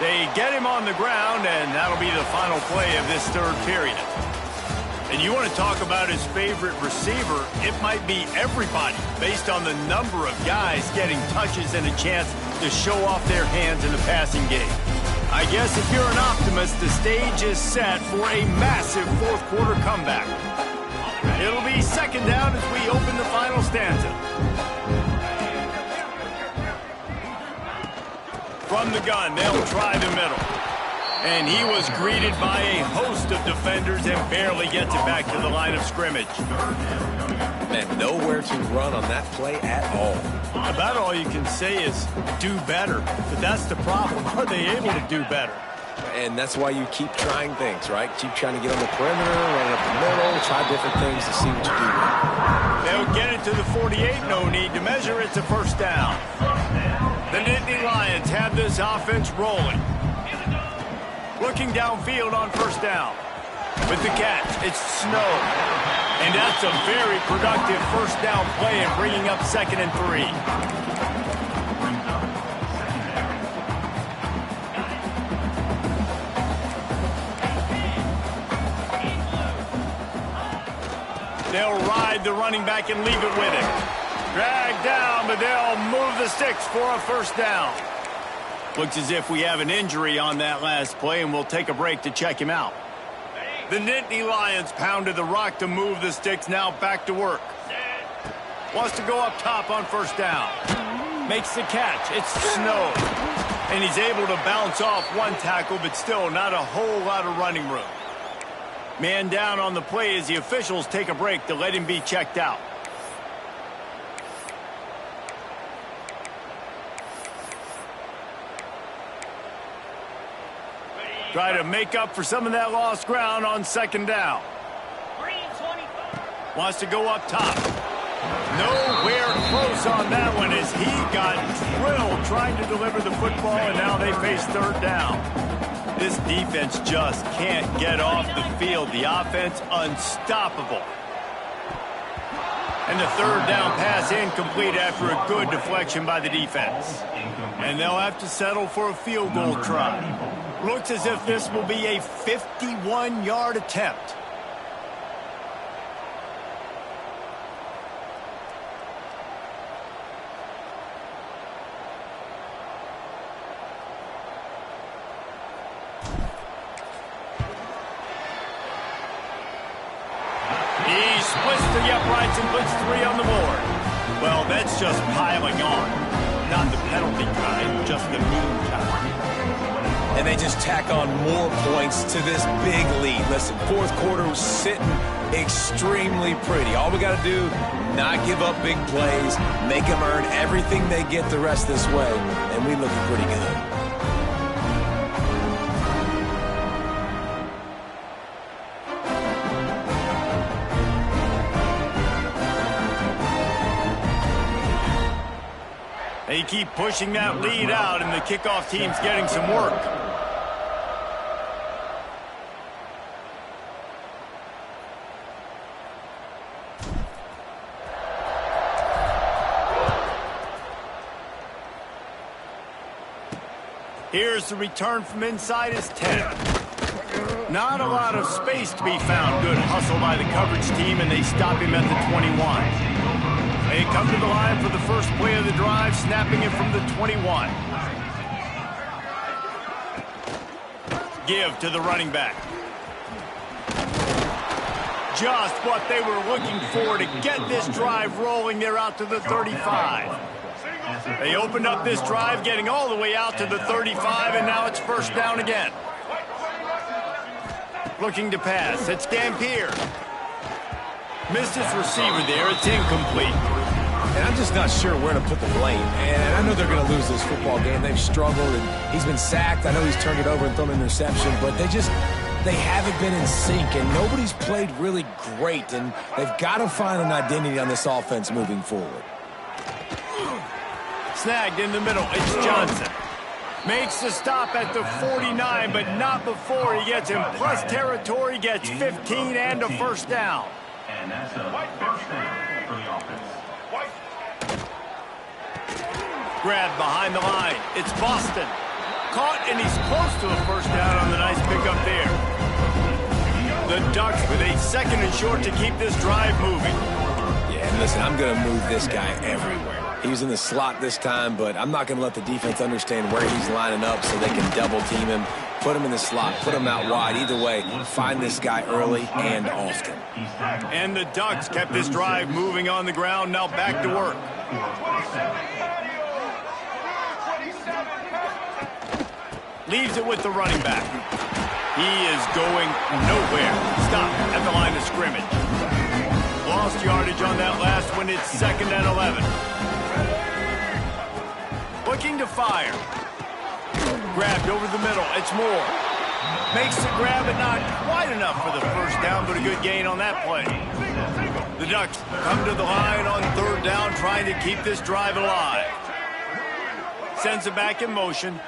They get him on the ground, and that'll be the final play of this 3rd period. And you want to talk about his favorite receiver, it might be everybody based on the number of guys getting touches and a chance to show off their hands in the passing game. I guess if you're an optimist, the stage is set for a massive 4th quarter comeback. It'll be 2nd down as we open the final stanza. From the gun, they'll try the middle. And he was greeted by a host of defenders and barely gets it back to the line of scrimmage. Man, nowhere to run on that play at all. About all you can say is do better. But that's the problem. Are they able to do better? And that's why you keep trying things, right? Keep trying to get on the perimeter, run up the middle, try different things to see what you do. They'll get it to the 48. No need to measure. It's a 1st down. The Nittany Lions have this offense rolling. Looking downfield on 1st down. With the catch, it's Snow. And that's a very productive 1st down play and bringing up 2nd and 3. They'll ride the running back and leave it with him. Drag down, but they'll move the sticks for a 1st down. Looks as if we have an injury on that last play, and we'll take a break to check him out. The Nittany Lions pounded the rock to move the sticks, now back to work. Wants to go up top on first down. Makes the catch. It's Snow. And he's able to bounce off one tackle, but still not a whole lot of running room. Man down on the play as the officials take a break to let him be checked out. Try to make up for some of that lost ground on second down. Wants to go up top. Nowhere close on that one as he got drilled trying to deliver the football, and now they face third down. This defense just can't get off the field. The offense unstoppable. And the third down pass incomplete after a good deflection by the defense. And they'll have to settle for a field goal try. Looks as if this will be a 51-yard attempt. He splits the uprights and puts 3 on the board. Well, that's just piling on. Not the penalty kind, just the mean kind. And they just tack on more points to this big lead. Listen, fourth quarter was sitting extremely pretty. All we got to do, not give up big plays, make them earn everything they get the rest this way, and we looking pretty good. They keep pushing that lead out, and the kickoff team's getting some work. Here's the return from inside his 10. Not a lot of space to be found. Good hustle by the coverage team, and they stop him at the 21. They come to the line for the first play of the drive, snapping it from the 21. Give to the running back. Just what they were looking for to get this drive rolling. They're out to the 35. They opened up this drive, getting all the way out to the 35, and now it's first down again. Looking to pass. It's Gampier. Missed his receiver there. It's incomplete. And I'm just not sure where to put the blame. And I know they're going to lose this football game. They've struggled, and he's been sacked. I know he's turned it over and thrown an interception, but they haven't been in sync, and nobody's played really great, and they've got to find an identity on this offense moving forward. Snagged in the middle. It's Johnson. Makes the stop at the 49, but not before he gets in plus territory, gets 15 and a first down. And that's a first down for the offense. Grab behind the line. It's Boston. Caught, and he's close to a first down on the nice pickup there. The Ducks with a second and short to keep this drive moving. Yeah, and listen, I'm going to move this guy everywhere. He was in the slot this time, but I'm not going to let the defense understand where he's lining up so they can double team him, put him in the slot, put him out wide. Either way, find this guy early and often. And the Ducks kept this drive moving on the ground. Now back to work. Leaves it with the running back. He is going nowhere. Stop at the line of scrimmage. Lost yardage on that last one. It's 2nd and 11. Looking to fire. Grabbed over the middle. It's Moore. Makes the grab, but not quite enough for the first down, but a good gain on that play. The Ducks come to the line on third down, trying to keep this drive alive. Sends it back in motion.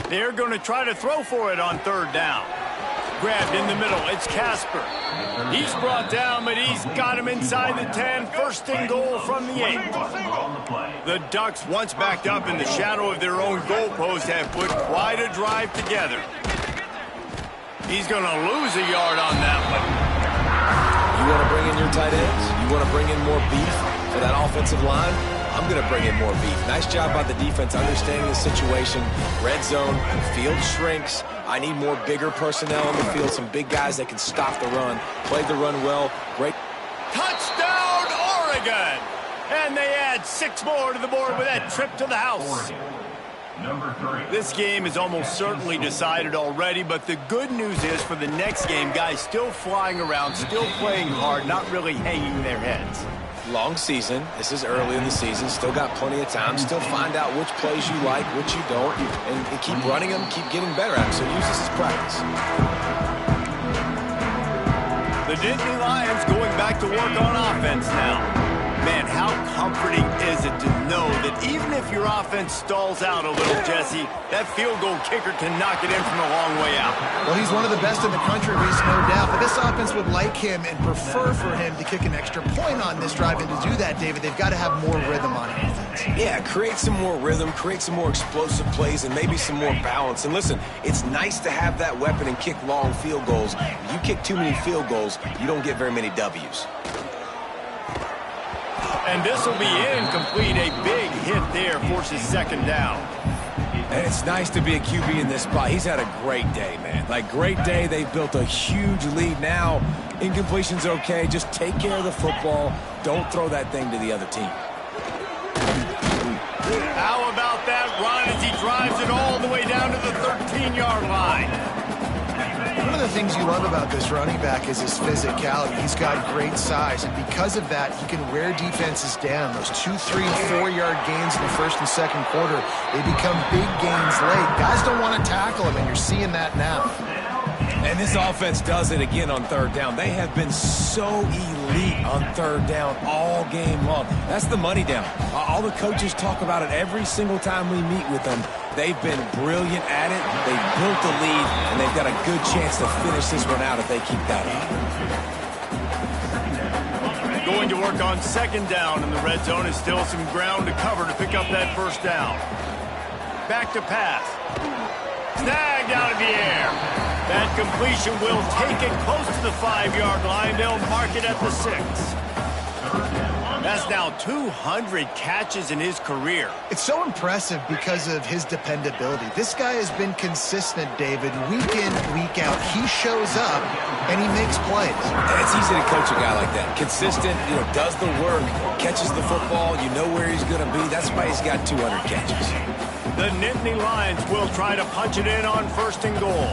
They're going to try to throw for it on third down. Grabbed in the middle. It's Casper. He's brought down, but he's got him inside the 10. First and goal from the 8. The Ducks, once backed up in the shadow of their own goalpost, have put quite a drive together. He's going to lose a yard on that one. You want to bring in your tight ends? You want to bring in more beef for that offensive line? I'm going to bring in more beef. Nice job by the defense understanding the situation. Red zone, field shrinks. I need more bigger personnel on the field, some big guys that can stop the run. Played the run well. Great. And they add 6 more to the board with that trip to the house. Number 3. This game is almost certainly decided already, but the good news is for the next game, guys still flying around, still playing hard, not really hanging their heads. Long season. This is early in the season. Still got plenty of time. Still find out which plays you like, which you don't, and keep running them, keep getting better at them. So use this as practice. The Nittany Lions going back to work on offense now. Man, how comforting is it to know that even if your offense stalls out a little, Jesse, that field goal kicker can knock it in from a long way out. Well, he's one of the best in the country, Reese, no doubt. But this offense would like him and prefer for him to kick an extra point on this drive. And to do that, David, they've got to have more rhythm on offense. Yeah, create some more rhythm, create some more explosive plays, and maybe some more balance. And listen, it's nice to have that weapon and kick long field goals. If you kick too many field goals, you don't get very many W's. And this will be incomplete. A big hit there forces second down. And it's nice to be a QB in this spot. He's had a great day, man. Like, great day. They've built a huge lead now. Incompletion's okay. Just take care of the football. Don't throw that thing to the other team. How about that run as he drives it all the way down to the 13-yard line? One of the things you love about this running back is his physicality. He's got great size, and because of that, he can wear defenses down. Those 2, 3, and 4-yard gains in the first and second quarter, they become big gains late. Guys don't want to tackle him, and you're seeing that now. And this offense does it again on third down. They have been so elite on third down all game long. That's the money down. All the coaches talk about it every single time we meet with them. They've been brilliant at it. They've built the lead, and they've got a good chance to finish this one out if they keep that up. Going to work on second down in the red zone. Is still some ground to cover to pick up that first down. Back to pass. Snagged out of the air. That completion will take it close to the 5-yard line. They'll mark it at the 6. That's now 200 catches in his career. It's so impressive because of his dependability. This guy has been consistent, David, week in, week out. He shows up, and he makes plays. It's easy to coach a guy like that. Consistent, does the work, catches the football, you know where he's going to be. That's why he's got 200 catches. The Nittany Lions will try to punch it in on first and goal.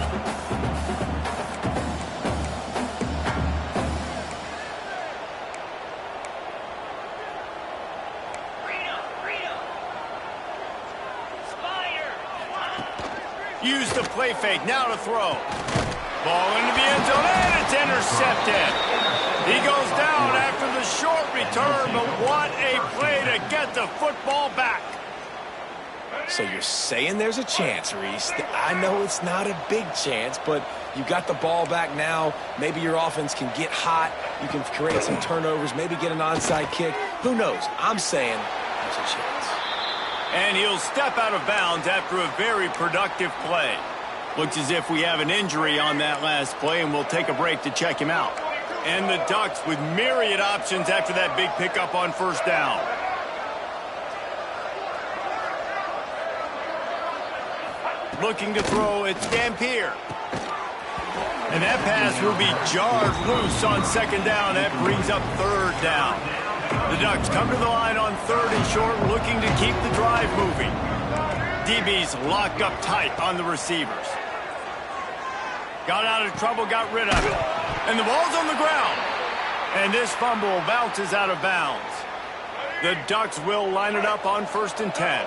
Use the play fake, now to throw. Ball into the end zone, and it's intercepted. He goes down after the short return, but what a play to get the football back. So you're saying there's a chance, Reese. I know it's not a big chance, but you got the ball back now. Maybe your offense can get hot. You can create some turnovers, maybe get an onside kick. Who knows? I'm saying there's a chance. And he'll step out of bounds after a very productive play. Looks as if we have an injury on that last play, and we'll take a break to check him out. And the Ducks with myriad options after that big pickup on first down. Looking to throw, it's Dampier. And that pass will be jarred loose on second down. That brings up third down. The Ducks come to the line on third and short, looking to keep the drive moving. DB's locked up tight on the receivers. Got out of trouble, got rid of it. And the ball's on the ground. And this fumble bounces out of bounds. The Ducks will line it up on first and 10.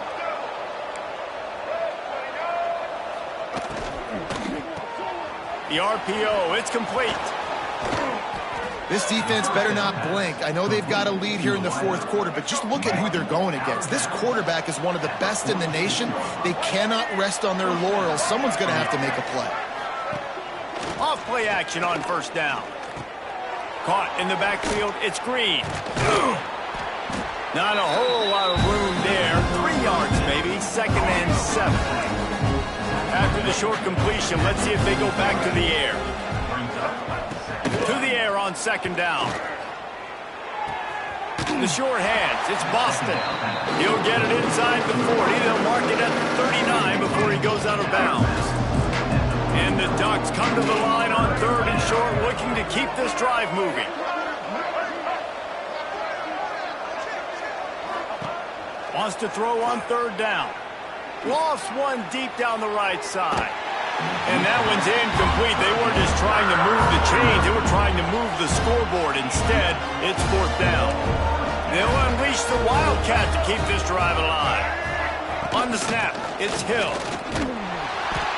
The RPO, it's complete. This defense better not blink. I know they've got a lead here in the fourth quarter, but just look at who they're going against. This quarterback is one of the best in the nation. They cannot rest on their laurels. Someone's going to have to make a play. Off play action on first down. Caught in the backfield, it's Green. Not a whole lot of room there. 3 yards maybe, second and 7. After the short completion, let's see if they go back to the air. To the air on second down. The short hands, it's Boston. He'll get it inside the 40. They'll mark it at the 39 before he goes out of bounds. And the Ducks come to the line on third and short, looking to keep this drive moving. Wants to throw on third down. Lost one deep down the right side. And that one's incomplete. They weren't just trying to move the chains. They were trying to move the scoreboard. Instead, it's fourth down. They'll unleash the Wildcat to keep this drive alive. On the snap, it's Hill.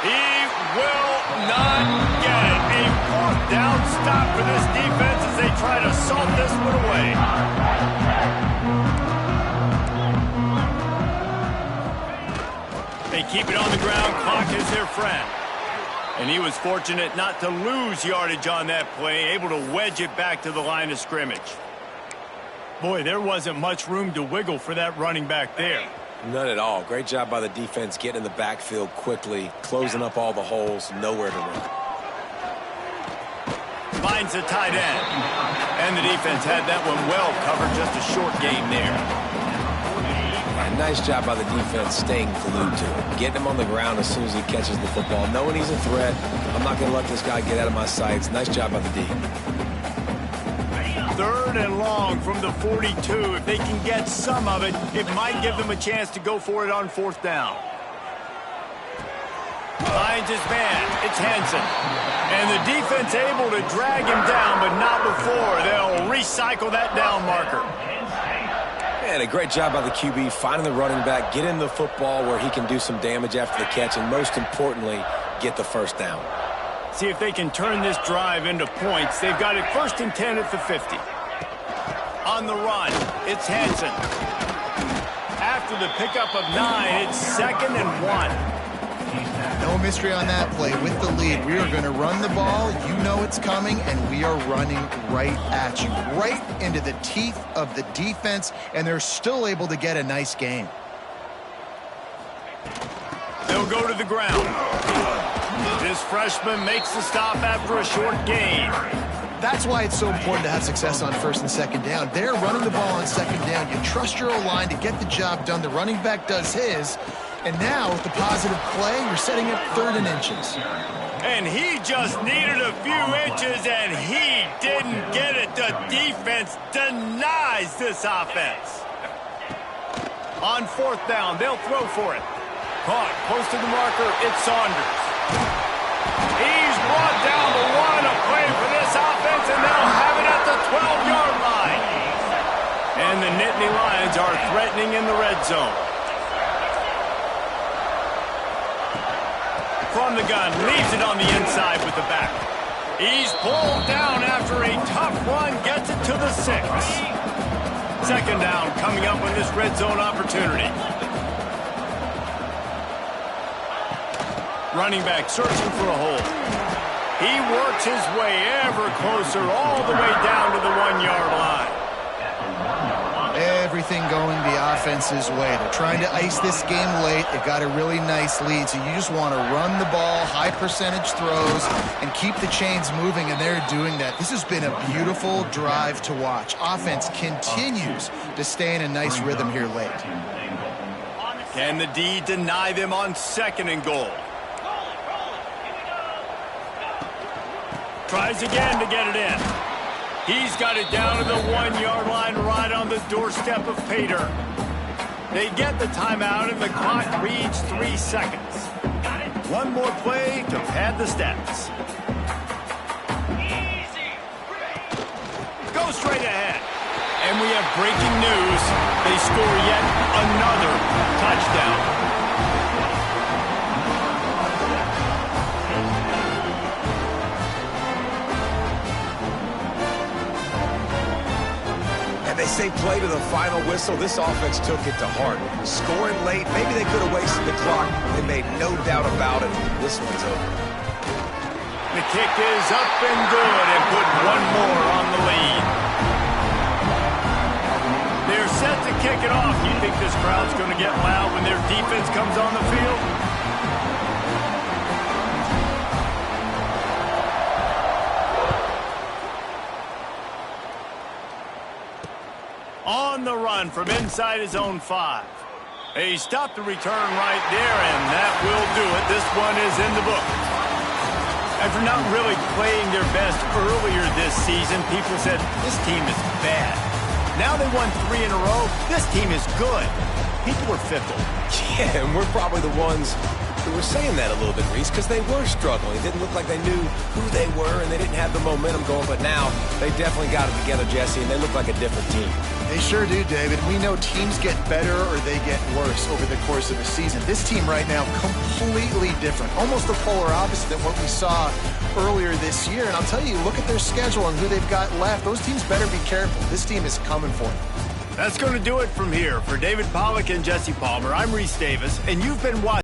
He will not get it. A fourth down stop for this defense as they try to salt this one away. They keep it on the ground. Clock is their friend. And he was fortunate not to lose yardage on that play, able to wedge it back to the line of scrimmage. Boy, there wasn't much room to wiggle for that running back there. None at all. Great job by the defense getting in the backfield quickly, closing up all the holes, nowhere to run. Finds the tight end. And the defense had that one well covered, just a short game there. And nice job by the defense staying glued to him, getting him on the ground as soon as he catches the football, knowing he's a threat. I'm not going to let this guy get out of my sights. Nice job by the D. Third and long from the 42. If they can get some of it, it might give them a chance to go for it on fourth down. Finds his man. It's Henson. And the defense able to drag him down, but not before. They'll recycle that down marker. And a great job by the QB finding the running back, getting the football where he can do some damage after the catch, and most importantly, get the first down. See if they can turn this drive into points. They've got it 1st and 10 at the 50. On the run, it's Henson. After the pickup of 9, it's 2nd and 1. No mystery on that play. With the lead, we are going to run the ball. You know it's coming, and we are running right at you, right into the teeth of the defense, and they're still able to get a nice game. They'll go to the ground. This freshman makes the stop after a short gain. That's why it's so important to have success on 1st and 2nd down. They're running the ball on 2nd down. You trust your O-line to get the job done. The running back does his. And now, with the positive play, you're setting up 3rd and inches. And he just needed a few inches, and he didn't get it. The defense denies this offense. On 4th down, they'll throw for it. Caught close to the marker, it's Saunders. He's brought down the 1, a play for this offense, and they'll have it at the 12-yard line. And the Nittany Lions are threatening in the red zone. From the gun, leaves it on the inside with the back. He's pulled down after a tough run, gets it to the 6. 2nd down coming up on this red zone opportunity. Running back searching for a hole. He works his way ever closer all the way down to the 1-yard line. Everything going the offense's way. They're trying to ice this game late. They've got a really nice lead, so you just want to run the ball, high percentage throws, and keep the chains moving, and they're doing that. This has been a beautiful drive to watch. Offense continues to stay in a nice rhythm here late. Can the D deny them on 2nd and goal? Tries again to get it in. He's got it down to the 1-yard line right on the doorstep of Pater. They get the timeout, and the clock reads 3 seconds. One more play to pad the stats. Go straight ahead. And we have breaking news. They score yet another touchdown. They say play to the final whistle. This offense took it to heart. Scoring late, maybe they could have wasted the clock. They made no doubt about it. This one's over. The kick is up and good, and put one more on the lead. They're set to kick it off. You think this crowd's going to get loud when their defense comes on the field? On the run from inside his own 5. He stopped the return right there, and that will do it. This one is in the book. After not really playing their best earlier this season, people said, this team is bad. Now they won 3 in a row. This team is good. People are fickle. Yeah, and we're probably the ones who were saying that a little bit, Reese, because they were struggling. It didn't look like they knew who they were, and they didn't have the momentum going. But now they definitely got it together, Jesse, and they look like a different team. They sure do, David. We know teams get better or they get worse over the course of the season. This team right now, completely different. Almost the polar opposite than what we saw earlier this year. And I'll tell you, look at their schedule and who they've got left. Those teams better be careful. This team is coming for them. That's going to do it from here. For David Pollack and Jesse Palmer, I'm Reese Davis, and you've been watching